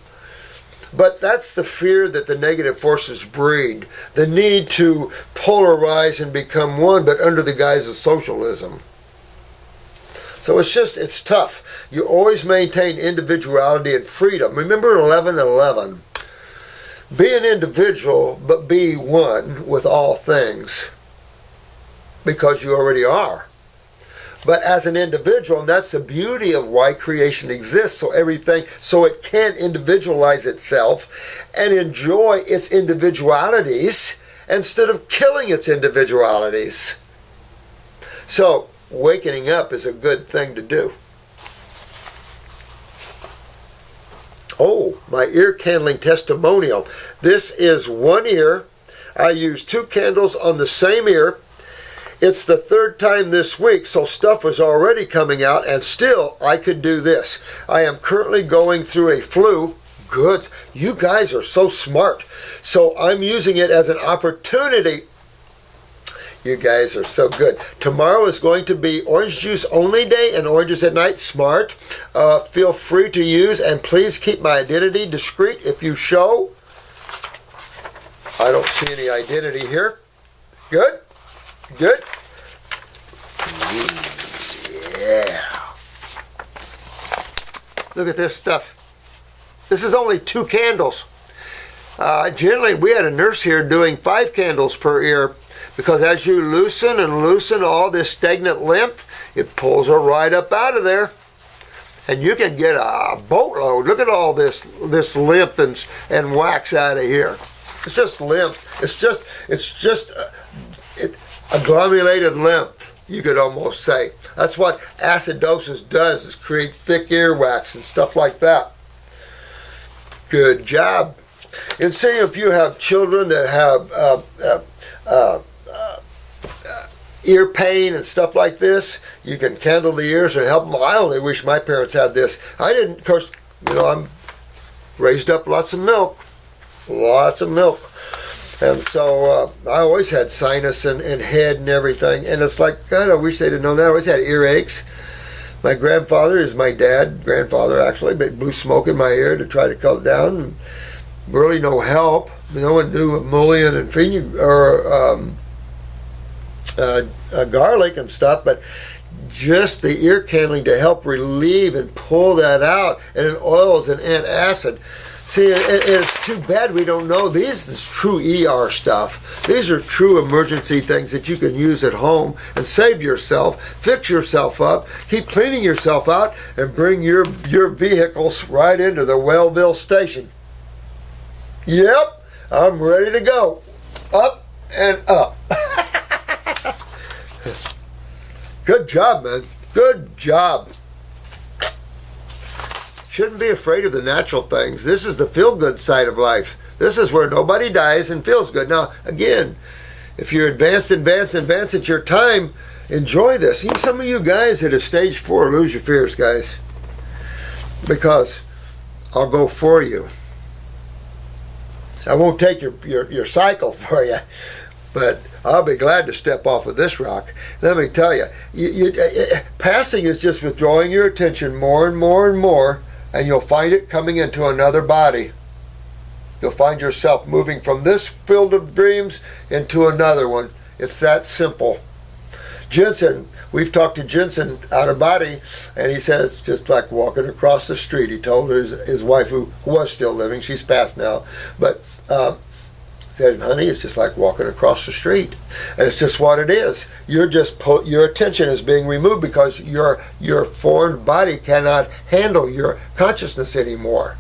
But that's the fear that the negative forces breed. The need to polarize and become one, but under the guise of socialism. So it's tough. You always maintain individuality and freedom. Remember 11:11. Be an individual, but be one with all things, because you already are. But as an individual, and that's the beauty of why creation exists, so it can individualize itself and enjoy its individualities instead of killing its individualities. So, wakening up is a good thing to do. Oh, my ear candling testimonial. This is one ear. I use 2 candles on the same ear. It's the 3rd time this week, so stuff was already coming out, and still I could do this. I am currently going through a flu. Good. You guys are so smart. So I'm using it as an opportunity. You guys are so good. Tomorrow is going to be orange juice only day and oranges at night. Smart. Feel free to use, and please keep my identity discreet if you show. I don't see any identity here. Good? Good? Yeah. Look at this stuff. This is only 2 candles. Generally, we had a nurse here doing 5 candles per ear. Because as you loosen and loosen all this stagnant lymph, it pulls it right up out of there. And you can get a boatload. Look at all this lymph and wax out of here. It's just lymph. It's just agglomerated lymph, you could almost say. That's what acidosis does, is create thick earwax and stuff like that. Good job. And say if you have children that have ear pain and stuff like this, you can candle the ears and help them. I only wish my parents had this. I didn't, of course, I'm raised up lots of milk. And so I always had sinus and head and everything. And it's like, God, I wish they'd have known that. I always had earaches. My grandfather is my grandfather actually, but blew smoke in my ear to try to cut it down. And really no help. No one knew emulsion and garlic and stuff, but just the ear candling to help relieve and pull that out, and in oils and antacid. See, it's too bad we don't know. This is true ER stuff. These are true emergency things that you can use at home and save yourself, fix yourself up, keep cleaning yourself out, and bring your vehicles right into the Wellville station. Yep, I'm ready to go. Up and up. Good job, man. Good job. Shouldn't be afraid of the natural things. This is the feel-good side of life. This is where nobody dies and feels good. Now, again, if you're advanced at your time, enjoy this. Even some of you guys that are stage 4, lose your fears, guys. Because I'll go for you. I won't take your cycle for you, but I'll be glad to step off of this rock. Let me tell you, passing is just withdrawing your attention more and more and more, and you'll find it coming into another body. You'll find yourself moving from this field of dreams into another one. It's that simple. Jensen, we've talked to Jensen out of body, and he says, just like walking across the street. He told his wife, who was still living, she's passed now, but said, honey, it's just like walking across the street. And it's just what it is. Your attention is being removed because your foreign body cannot handle your consciousness anymore.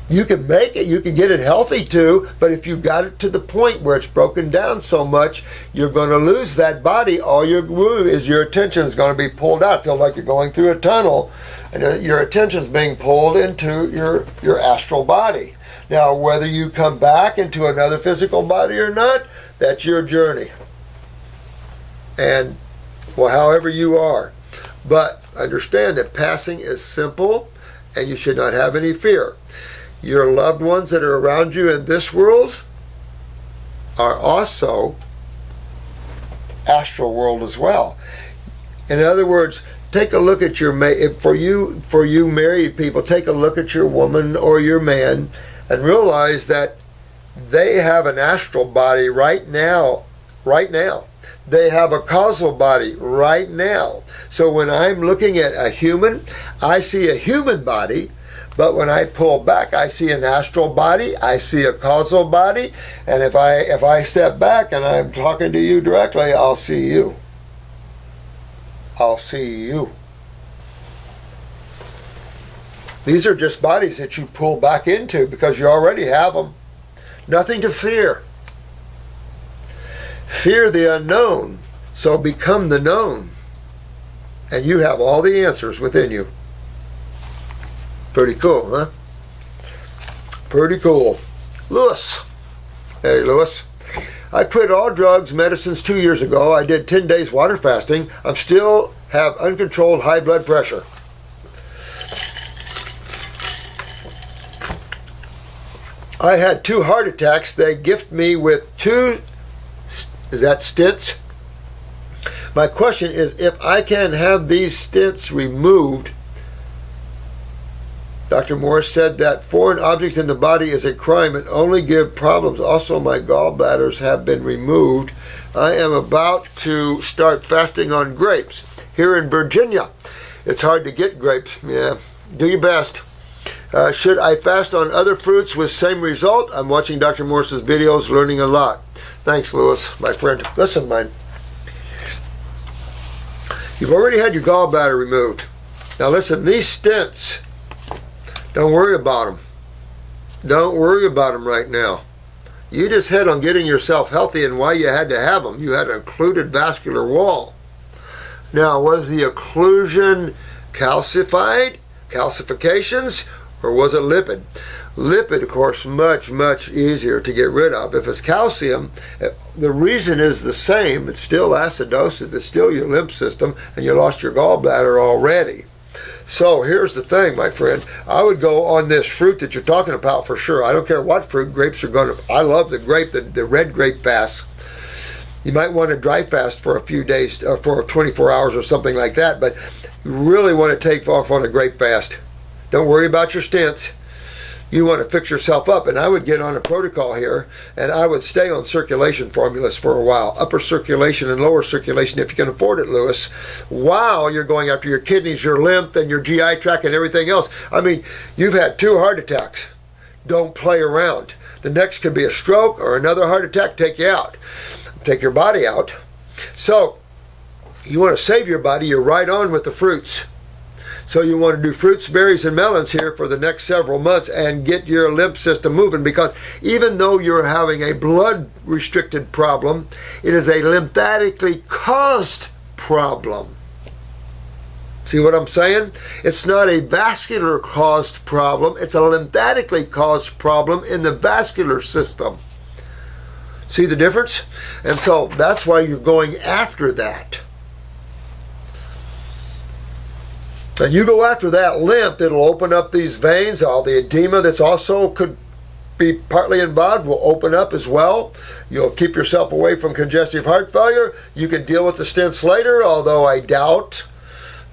You can make it, you can get it healthy too, but if you've got it to the point where it's broken down so much, you're going to lose that body. All your attention is going to be pulled out. Feel like you're going through a tunnel, and your attention is being pulled into your astral body. Now, whether you come back into another physical body or not, that's your journey. And, well, however you are. But understand that passing is simple, and you should not have any fear. Your loved ones that are around you in this world are also astral world as well. In other words, take a look at your for you married people, take a look at your woman or your man and realize that they have an astral body right now. They have a causal body right now. So when I'm looking at a human, I see a human body, but when I pull back, I see an astral body, I see a causal body, and if I step back and I'm talking to you directly, I'll see you. I'll see you. These are just bodies that you pull back into because you already have them. Nothing to fear. Fear the unknown, so become the known. And you have all the answers within you. Pretty cool, huh? Pretty cool. Lewis. Hey, Lewis. I quit all drugs, medicines 2 years ago. I did 10 days water fasting. I still have uncontrolled high blood pressure. I had 2 heart attacks. They gift me with 2, is that stents? My question is, if I can have these stents removed, Dr. Morse said that foreign objects in the body is a crime and only give problems. Also, my gallbladders have been removed. I am about to start fasting on grapes here in Virginia. It's hard to get grapes. Yeah, do your best. Should I fast on other fruits with same result? I'm watching Dr. Morse's videos, learning a lot. Thanks, Lewis, my friend. Listen, man. You've already had your gallbladder removed. Now listen, these stents, don't worry about them. Don't worry about them right now. You just hit on getting yourself healthy and why you had to have them. You had an occluded vascular wall. Now, was the occlusion calcifications, or was it lipid? Lipid, of course, much, much easier to get rid of. If it's calcium, the reason is the same. It's still acidosis. It's still your lymph system, and you lost your gallbladder already. So here's the thing, my friend. I would go on this fruit that you're talking about for sure. I don't care what fruit. Grapes are going to... I love the grape, the red grape fast. You might want to dry fast for a few days, or for 24 hours or something like that, but you really want to take off on a grape fast. Don't worry about your stents. you want to fix yourself up. And I would get on a protocol here, and I would stay on circulation formulas for a while, upper circulation and lower circulation if you can afford it, Lewis, while you're going after your kidneys, your lymph, and your GI tract and everything else. I mean, you've had 2 heart attacks. Don't play around. The next could be a stroke or another heart attack, take you out, take your body out. So you want to save your body, you're right on with the fruits. So you want to do fruits, berries, and melons here for the next several months and get your lymph system moving, because even though you're having a blood-restricted problem, it is a lymphatically caused problem. See what I'm saying? It's not a vascular caused problem, it's a lymphatically caused problem in the vascular system. See the difference? And so that's why you're going after that. And you go after that lymph, it'll open up these veins. All the edema that's also could be partly involved will open up as well. You'll keep yourself away from congestive heart failure. You can deal with the stents later, although I doubt.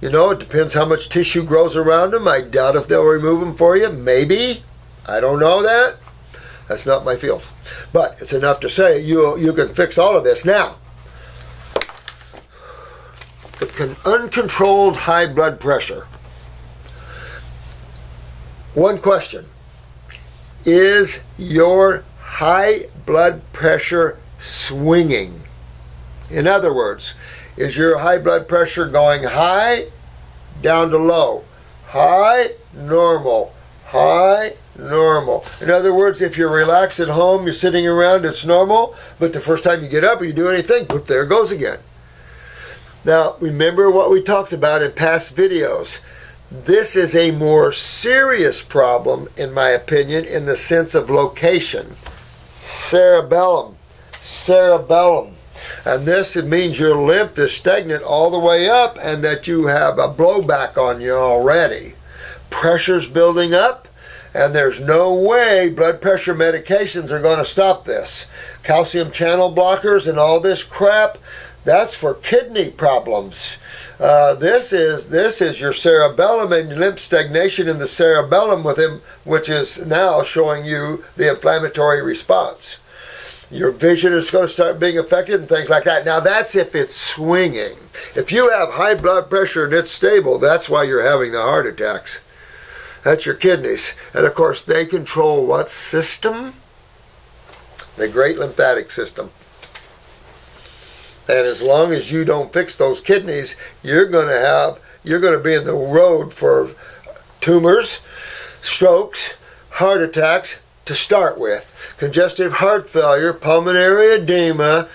You know, it depends how much tissue grows around them. I doubt if they'll remove them for you. Maybe. I don't know that. That's not my field. But it's enough to say you can fix all of this. Now, the uncontrolled high blood pressure. One question. Is your high blood pressure swinging? In other words, is your high blood pressure going high, down to low? High, normal. High, normal. In other words, if you're relaxed at home, you're sitting around, it's normal, but the first time you get up or you do anything, whoop, there it goes again. Now, remember what we talked about in past videos. This is a more serious problem, in my opinion, in the sense of location. Cerebellum. Cerebellum. And this, it means your lymph is stagnant all the way up and that you have a blowback on you already. Pressure's building up, and there's no way blood pressure medications are going to stop this. Calcium channel blockers and all this crap, that's for kidney problems. This is your cerebellum and lymph stagnation in the cerebellum with him, which is now showing you the inflammatory response. Your vision is going to start being affected and things like that. Now that's if it's swinging. If you have high blood pressure and it's stable, that's why you're having the heart attacks. That's your kidneys. And of course they control what system? The great lymphatic system. And as long as you don't fix those kidneys, you're going to be in the road for tumors, strokes, heart attacks to start with, congestive heart failure, pulmonary edema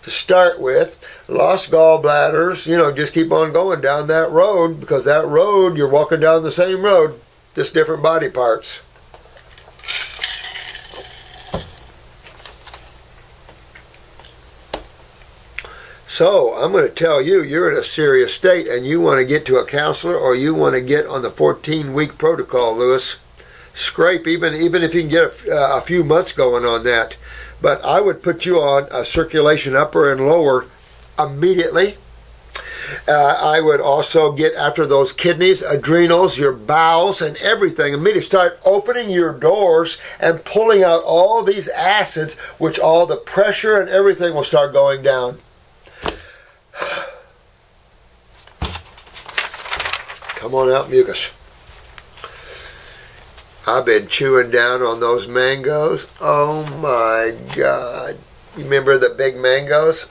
to start with, lost gallbladders, just keep on going down that road, because that road, you're walking down the same road, just different body parts. So I'm going to tell you, you're in a serious state and you want to get to a counselor or you want to get on the 14-week protocol, Lewis. Scrape, even if you can get a few months going on that. But I would put you on a circulation upper and lower immediately. I would also get after those kidneys, adrenals, your bowels, and everything. Immediately start opening your doors and pulling out all these acids, which all the pressure and everything will start going down. Come on out, mucus. I've been chewing down on those mangoes. Oh my God. You remember the big mangoes?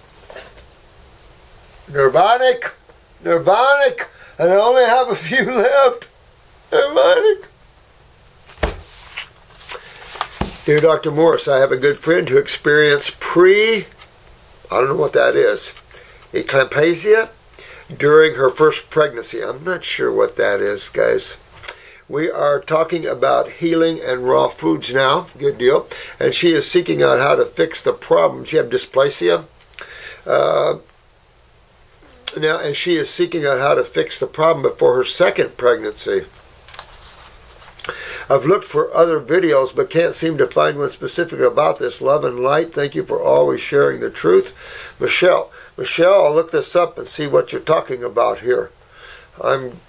Nirvanic. Nirvanic. And I only have a few left. Nirvanic. Dear Dr. Morse, I have a good friend who experienced I don't know what that is, eclampsia during her first pregnancy. I'm not sure what that is, guys. We are talking about healing and raw foods now. Good deal. And she is seeking out how to fix the problem. She had dysplasia. And she is seeking out how to fix the problem before her second pregnancy. I've looked for other videos but can't seem to find one specific about this. Love and light. Thank you for always sharing the truth. Michelle, I'll look this up and see what you're talking about here. I'm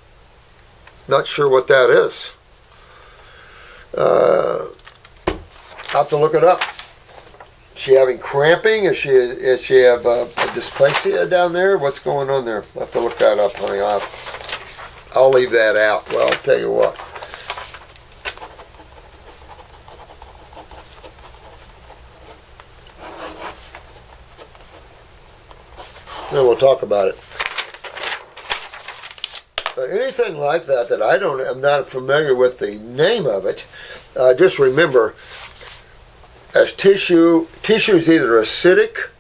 not sure what that is. I'll have to look it up. Is she having cramping? Is she have a dysplasia down there? What's going on there? I'll have to look that up, honey. I'll leave that out. Well, I'll tell you what. Then we'll talk about it. But anything like that I'm not familiar with the name of it, just remember, as tissue is either acidic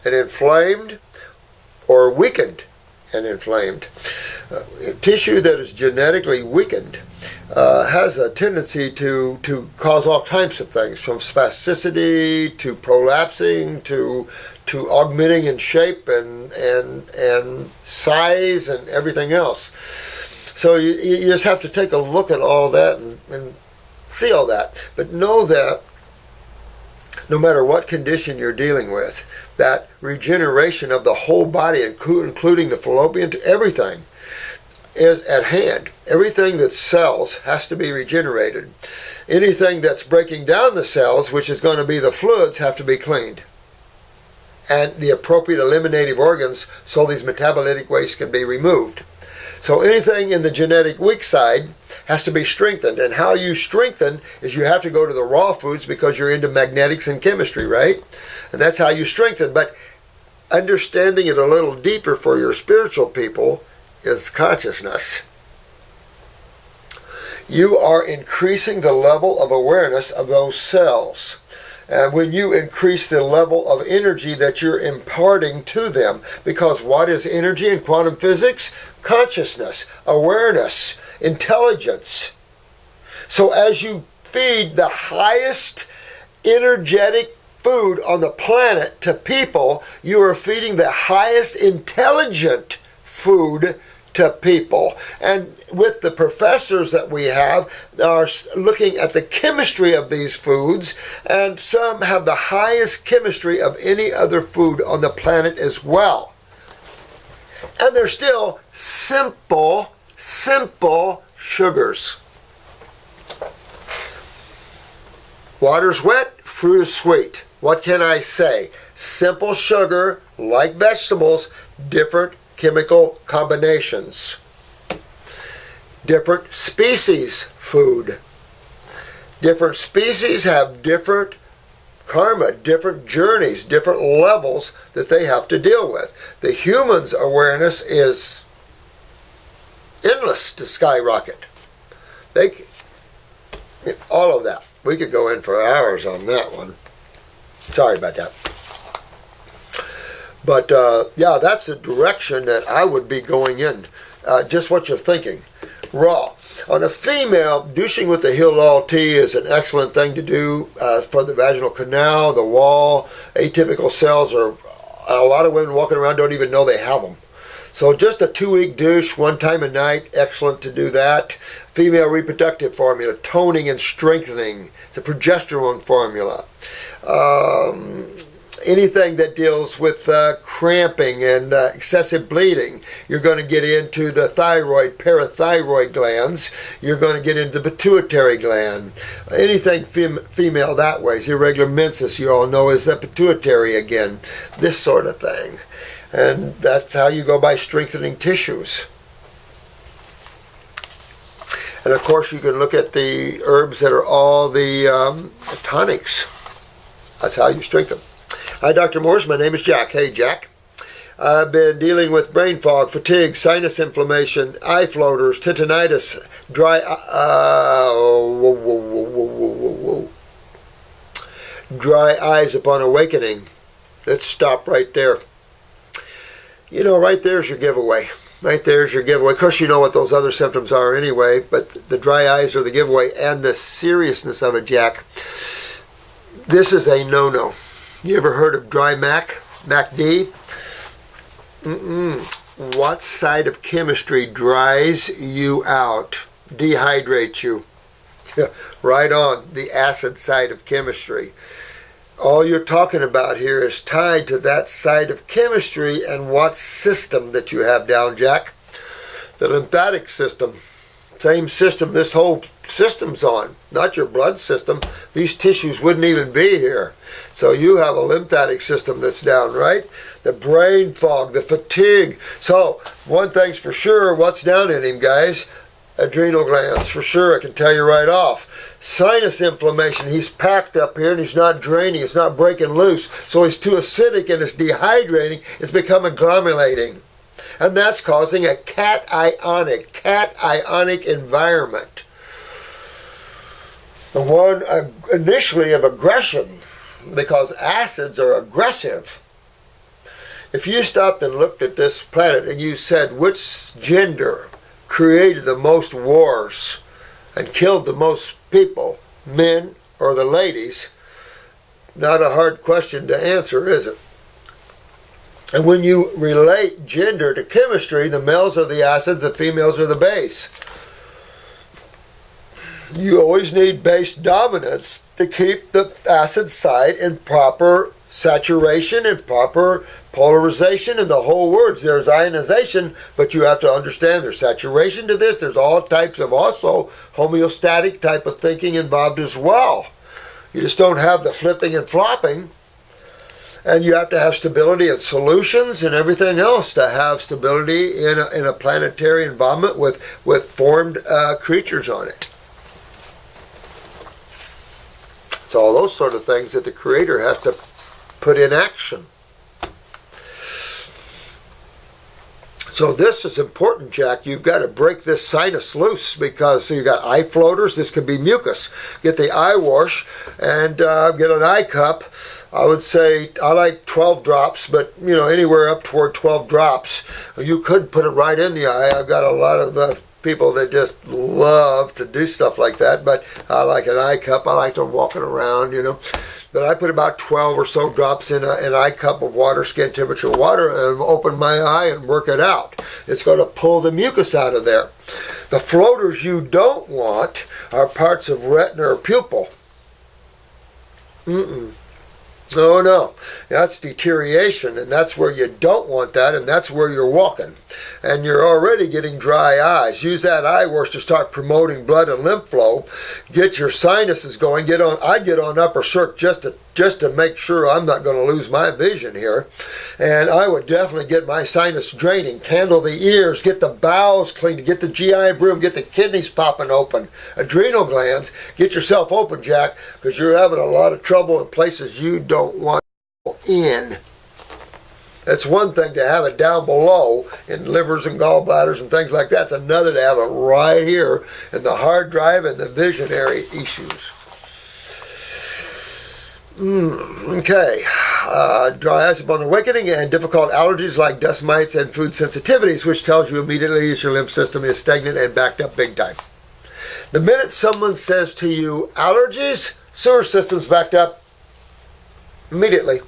and inflamed or weakened and inflamed. Tissue that is genetically weakened has a tendency to cause all types of things, from spasticity to prolapsing to augmenting in shape and size and everything else. So you just have to take a look at all that and see all that. But know that no matter what condition you're dealing with, that regeneration of the whole body, including the fallopian, everything is at hand. Everything that cells has to be regenerated. Anything that's breaking down the cells, which is going to be the fluids, have to be cleaned. And the appropriate eliminative organs so these metabolitic wastes can be removed. So anything in the genetic weak side has to be strengthened. And how you strengthen is you have to go to the raw foods because you're into magnetics and chemistry, right? And that's how you strengthen. But understanding it a little deeper for your spiritual people is consciousness. You are increasing the level of awareness of those cells. And when you increase the level of energy that you're imparting to them, because what is energy in quantum physics? Consciousness, awareness, intelligence. So as you feed the highest energetic food on the planet to people, you are feeding the highest intelligent food to people. And with the professors that we have are looking at the chemistry of these foods, and some have the highest chemistry of any other food on the planet as well. And they're still simple sugars. Water's wet, fruit is sweet. What can I say? Simple sugar, like vegetables, different chemical combinations. Different species food. Different species have different karma, different journeys, different levels that they have to deal with. The human's awareness is endless to skyrocket. All of that. We could go in for hours on that one. Sorry about that. But yeah, that's the direction that I would be going in. Just what you're thinking. Raw. On a female, douching with the Heal All tea is an excellent thing to do for the vaginal canal, the wall. Atypical cells are, a lot of women walking around don't even know they have them. So just a 2-week douche, one time a night, excellent to do that. Female reproductive formula, toning and strengthening. It's a progesterone formula. Anything that deals with cramping and excessive bleeding, you're going to get into the thyroid, parathyroid glands. You're going to get into the pituitary gland. Anything female that way. Irregular menses, you all know, is the pituitary again. This sort of thing. And that's how you go by strengthening tissues. And of course, you can look at the herbs that are all the tonics. That's how you strengthen. Hi, Dr. Morse. My name is Jack. Hey, Jack. I've been dealing with brain fog, fatigue, sinus inflammation, eye floaters, tinnitus, dry eyes upon awakening. Let's stop right there. You know, right there's your giveaway. Right there's your giveaway. Of course, you know what those other symptoms are anyway, but the dry eyes are the giveaway. And the seriousness of it, Jack. This is a no-no. You ever heard of dry MACD? What side of chemistry dries you out, dehydrates you? Right on, the acid side of chemistry. All you're talking about here is tied to that side of chemistry and what system that you have down, Jack. The lymphatic system. Same system this whole system's on, not your blood system. These tissues wouldn't even be here. So you have a lymphatic system that's down, right? The brain fog, the fatigue. So one thing's for sure, what's down in him, guys? Adrenal glands, for sure, I can tell you right off. Sinus inflammation, he's packed up here and he's not draining, it's not breaking loose. So he's too acidic and it's dehydrating, it's becoming agglomerating. And that's causing a cationic environment. The one initially of aggression, because acids are aggressive. If you stopped and looked at this planet and you said, which gender created the most wars and killed the most people, men or the ladies, not a hard question to answer, is it? And when you relate gender to chemistry, the males are the acids, the females are the base. You always need base dominance to keep the acid side in proper saturation and proper polarization and the whole words. There's ionization, but you have to understand there's saturation to this. There's all types of also homeostatic type of thinking involved as well. You just don't have the flipping and flopping. And you have to have stability in solutions and everything else to have stability in a planetary environment with formed creatures on it. It's all those sort of things that the Creator has to put in action. So this is important, Jack. You've got to break this sinus loose because you've got eye floaters. This could be mucus. Get the eye wash and get an eye cup. I would say I like 12 drops, but anywhere up toward 12 drops. You could put it right in the eye. I've got a lot of people that just love to do stuff like that, but I like an eye cup. I like to walk it around, But I put about 12 or so drops in an eye cup of water, skin temperature water, and open my eye and work it out. It's going to pull the mucus out of there. The floaters you don't want are parts of retina or pupil. No. That's deterioration, and that's where you don't want that, and that's where you're walking. And you're already getting dry eyes. Use that eye wash to start promoting blood and lymph flow. Get your sinuses going. I'd get on upper circ just to make sure I'm not going to lose my vision here. And I would definitely get my sinus draining, candle the ears, get the bowels cleaned, get the GI broom, get the kidneys popping open, adrenal glands. Get yourself open, Jack, because you're having a lot of trouble in places you don't want in. It's one thing to have it down below in livers and gallbladders and things like that. It's another to have it right here in the hard drive and the visionary issues. Okay. Dry eyes upon awakening and difficult allergies like dust mites and food sensitivities, which tells you immediately that your lymph system is stagnant and backed up big time. The minute someone says to you, allergies, sewer system's backed up, immediately.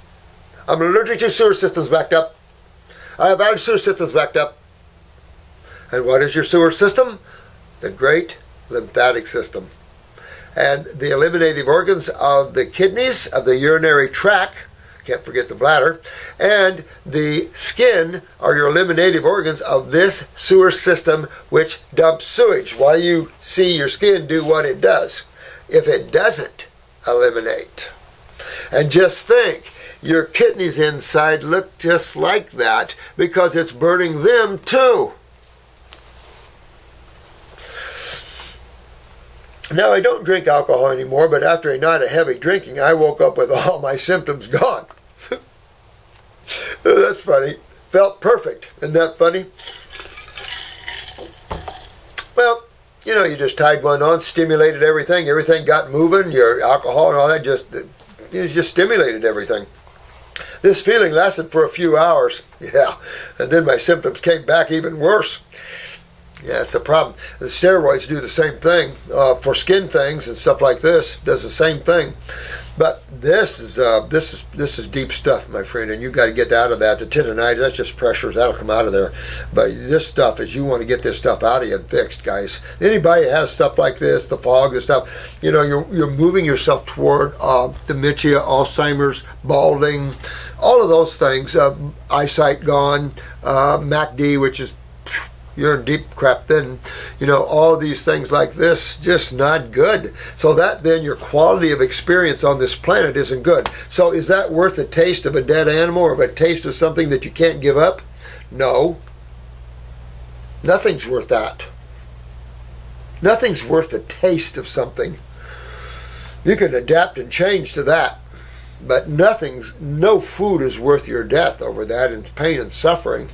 I'm allergic to sewer systems backed up. I have allergic sewer systems backed up. And what is your sewer system? The great lymphatic system. And the eliminative organs of the kidneys, of the urinary tract, can't forget the bladder, and the skin are your eliminative organs of this sewer system which dumps sewage. Why you see your skin do what it does if it doesn't eliminate. And just think, your kidneys inside look just like that because it's burning them too. Now, I don't drink alcohol anymore, but after a night of heavy drinking, I woke up with all my symptoms gone. That's funny. Felt perfect. Isn't that funny? Well, you just tied one on, stimulated everything. Everything got moving. Your alcohol and all that just stimulated everything. This feeling lasted for a few hours. Yeah. And then my symptoms came back even worse. Yeah, it's a problem. The steroids do the same thing for skin things and stuff like this. Does the same thing, but this is deep stuff, my friend, and you got to get out of that. The tendonitis, that's just pressures. That'll come out of there. But this stuff is you want to get this stuff out of you and fixed, guys. Anybody has stuff like this, the fog, this stuff. You're moving yourself toward dementia, Alzheimer's, balding, all of those things. Eyesight gone, MACD, which is you're in deep crap. Then, all these things like this, just not good. So that then your quality of experience on this planet isn't good. So is that worth the taste of a dead animal or a taste of something that you can't give up? No. Nothing's worth that. Nothing's worth the taste of something. You can adapt and change to that. But no food is worth your death over that and pain and suffering.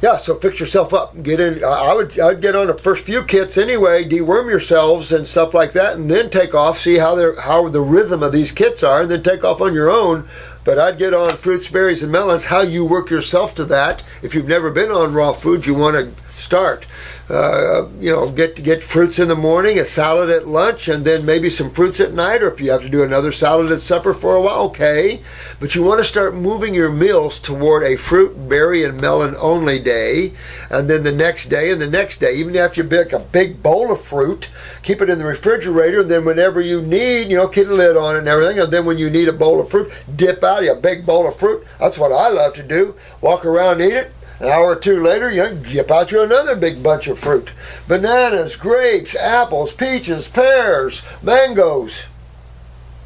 Yeah, so fix yourself up. Get in. I'd get on the first few kits anyway, deworm yourselves and stuff like that, and then take off. See how the rhythm of these kits are, and then take off on your own. But I'd get on fruits, berries, and melons. How you work yourself to that. If you've never been on raw food, you want to start. Get fruits in the morning, a salad at lunch, and then maybe some fruits at night, or if you have to do another salad at supper for a while, okay. But you want to start moving your meals toward a fruit, berry, and melon only day, and then the next day, and the next day. Even if you pick a big bowl of fruit, keep it in the refrigerator, and then whenever you need, keep the lid on it and everything, and then when you need a bowl of fruit, dip out a big bowl of fruit. That's what I love to do. Walk around, eat it. An hour or two later, you dip out you another big bunch of fruit. Bananas, grapes, apples, peaches, pears, mangoes.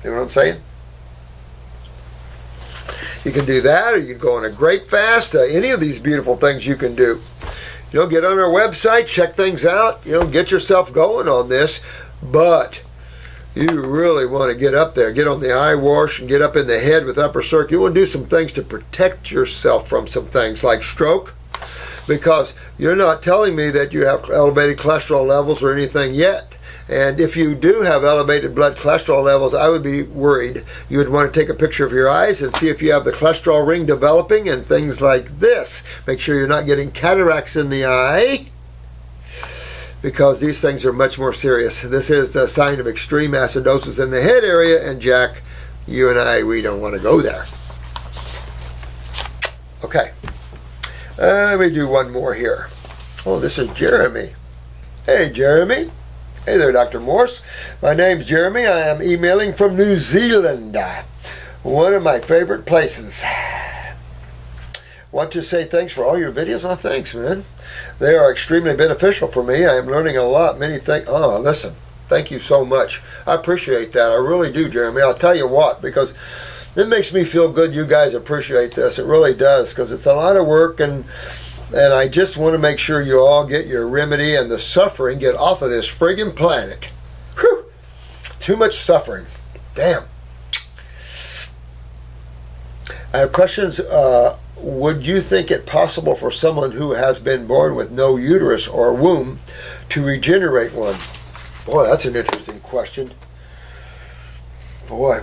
See what I'm saying? You can do that, or you can go on a grape fast. Any of these beautiful things you can do. Get on our website, check things out. Get yourself going on this. But you really want to get up there, get on the eye wash and get up in the head with upper circ. You want to do some things to protect yourself from some things like stroke, because you're not telling me that you have elevated cholesterol levels or anything yet. And if you do have elevated blood cholesterol levels, I would be worried. You would want to take a picture of your eyes and see if you have the cholesterol ring developing and things like this. Make sure you're not getting cataracts in the eye, because these things are much more serious. This is the sign of extreme acidosis in the head area, and Jack, you and I, we don't want to go there. Okay. Let me do one more here. Oh, this is Jeremy. Hey, Jeremy. Hey there, Dr. Morse. My name's Jeremy. I am emailing from New Zealand, one of my favorite places. Want to say thanks for all your videos. Oh, thanks, man. They are extremely beneficial for me. I am learning a lot. Many things. Oh, listen. Thank you so much. I appreciate that. I really do, Jeremy. I'll tell you what, because it makes me feel good you guys appreciate this. It really does, because it's a lot of work, and I just want to make sure you all get your remedy and the suffering get off of this friggin' planet. Whew. Too much suffering. Damn. I have questions. Would you think it possible for someone who has been born with no uterus or womb to regenerate one? Boy, that's an interesting question. Boy,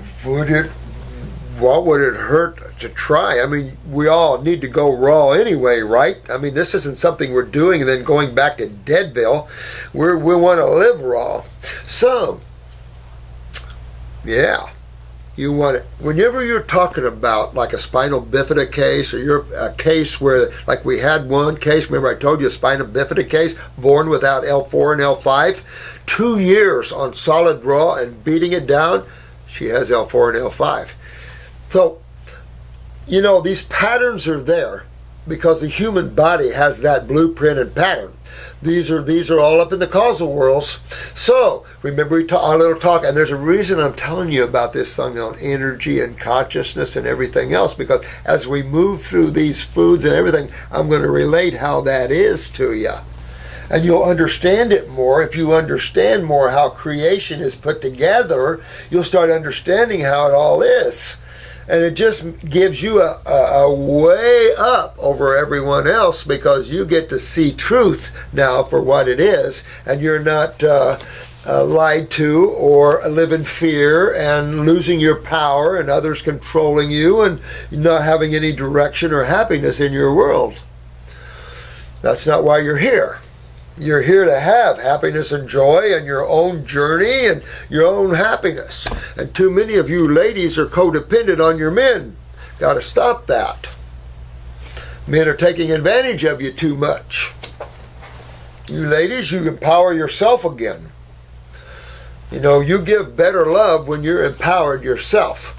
what would it hurt to try? I mean, we all need to go raw anyway, right? I mean, this isn't something we're doing and then going back to Deadville. We want to live raw. So, yeah. You want it whenever you're talking about like a spinal bifida case, or you're a case where, like we had one case, remember I told you, a spinal bifida case, born without L4 and L5, 2 years on solid raw and beating it down, she has L4 and L5. So, these patterns are there because the human body has that blueprint and pattern. These are all up in the causal worlds. So, remember our little talk, and there's a reason I'm telling you about this thing on energy and consciousness and everything else, because as we move through these foods and everything, I'm going to relate how that is to you. And you'll understand it more. If you understand more how creation is put together, you'll start understanding how it all is. And it just gives you a way up over everyone else, because you get to see truth now for what it is, and you're not lied to or live in fear and losing your power and others controlling you and not having any direction or happiness in your world. That's not why you're here. You're here to have happiness and joy and your own journey and your own happiness. And too many of you ladies are codependent on your men. Got to stop that. Men are taking advantage of you too much. You ladies, you empower yourself again. You give better love when you're empowered yourself.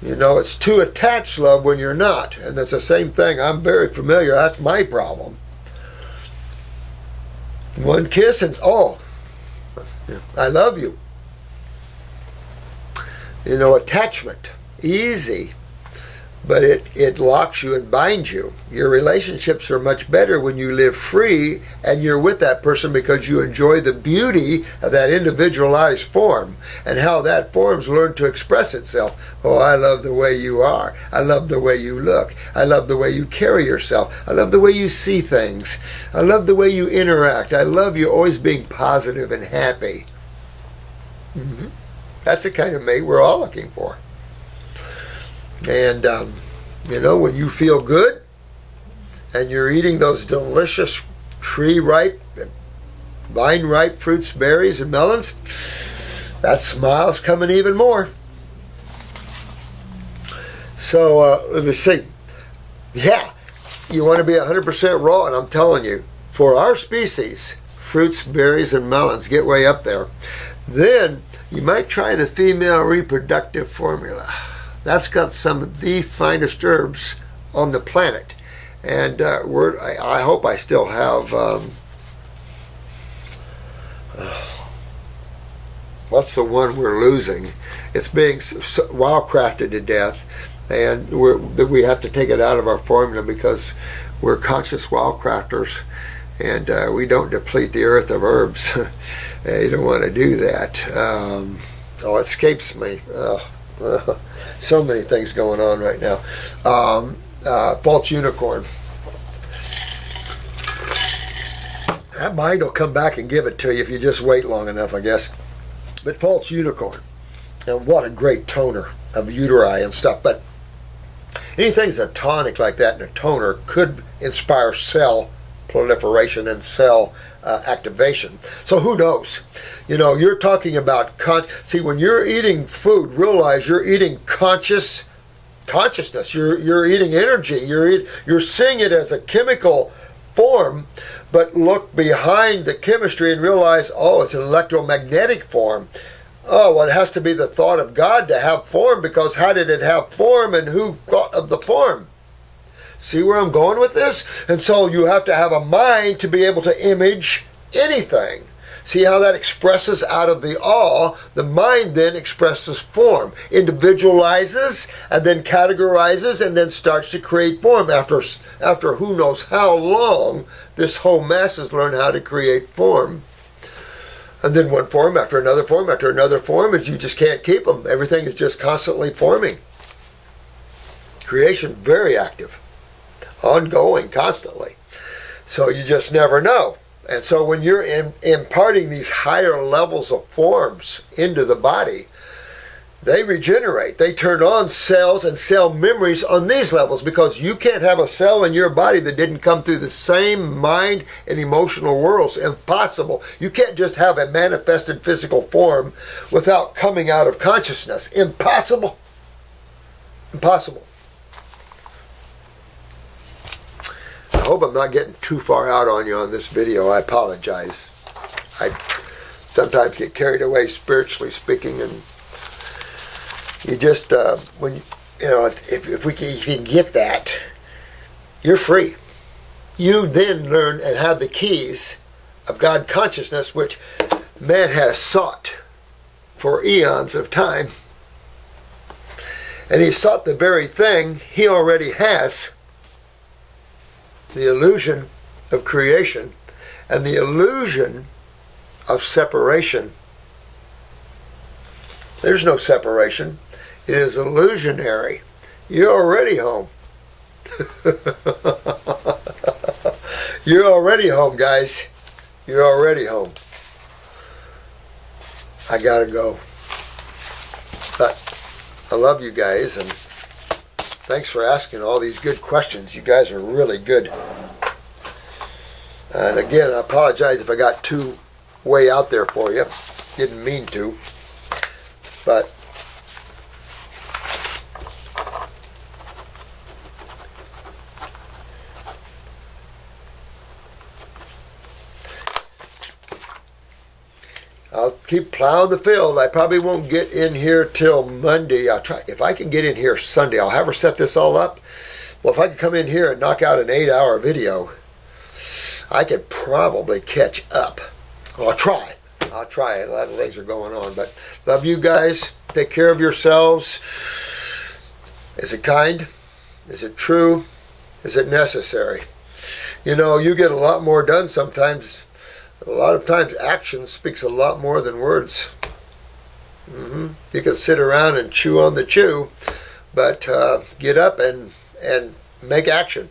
You know, it's too attached love when you're not. And that's the same thing. I'm very familiar. That's my problem. One kiss and, oh, I love you. You know, attachment, easy, but it locks you and binds you. Your relationships are much better when you live free and you're with that person because you enjoy the beauty of that individualized form and how that form's learned to express itself. Oh, I love the way you are. I love the way you look. I love the way you carry yourself. I love the way you see things. I love the way you interact. I love you always being positive and happy. Mm-hmm. That's the kind of mate we're all looking for. And, you know, when you feel good and you're eating those delicious tree-ripe, vine-ripe fruits, berries, and melons, that smile's coming even more. So, let me see. Yeah, you want to be 100% raw, and I'm telling you, for our species, fruits, berries, and melons get way up there. Then you might try the female reproductive formula. That's got some of the finest herbs on the planet. And I hope I still have, what's the one we're losing? It's being wildcrafted to death, and we have to take it out of our formula because we're conscious wildcrafters, and we don't deplete the earth of herbs. You don't want to do that. Oh, it escapes me. So many things going on right now. False unicorn. That mind will come back and give it to you if you just wait long enough, I guess. But false unicorn. And what a great toner of uteri and stuff. But anything that's a tonic like that and a toner could inspire cell proliferation and cell activation. So who knows? You know, you're talking about see, when you're eating food, realize you're eating consciousness. You're eating energy. You're seeing it as a chemical form, but look behind the chemistry and realize, oh, it's an electromagnetic form. Oh, well, it has to be the thought of God to have form, because how did it have form and who thought of the form? See where I'm going with this? And so you have to have a mind to be able to image anything. See how that expresses out of the awe? The mind then expresses form, individualizes, and then categorizes, and then starts to create form. After who knows how long, this whole mass has learned how to create form. And then one form after another form after another form, and you just can't keep them. Everything is just constantly forming. Creation, very active. Ongoing, constantly. So you just never know. And so when you're imparting these higher levels of forms into the body, they regenerate. They turn on cells and cell memories on these levels, because you can't have a cell in your body that didn't come through the same mind and emotional worlds. Impossible. You can't just have a manifested physical form without coming out of consciousness. Impossible. Impossible. I hope I'm not getting too far out on you on this video. I apologize. I sometimes get carried away spiritually speaking, and you just when you know, if you can get that, you're free. You then learn and have the keys of God consciousness, which man has sought for eons of time, and he sought the very thing he already has. The illusion of creation and the illusion of separation. There's no separation. It is illusionary. You're already home. You're already home, guys. You're already home. I gotta go. But I love you guys, and thanks for asking all these good questions. You guys are really good. And again, I apologize if I got too way out there for you. Didn't mean to. But I'll keep plowing the field. I probably won't get in here till Monday. I'll try. If I can get in here Sunday, I'll have her set this all up. Well, if I can come in here and knock out an 8-hour video, I could probably catch up. Well, I'll try. A lot of things are going on. But love you guys. Take care of yourselves. Is it kind? Is it true? Is it necessary? You know, you get a lot more done sometimes. A lot of times action speaks a lot more than words. You can sit around and chew on the chew, but get up and make action.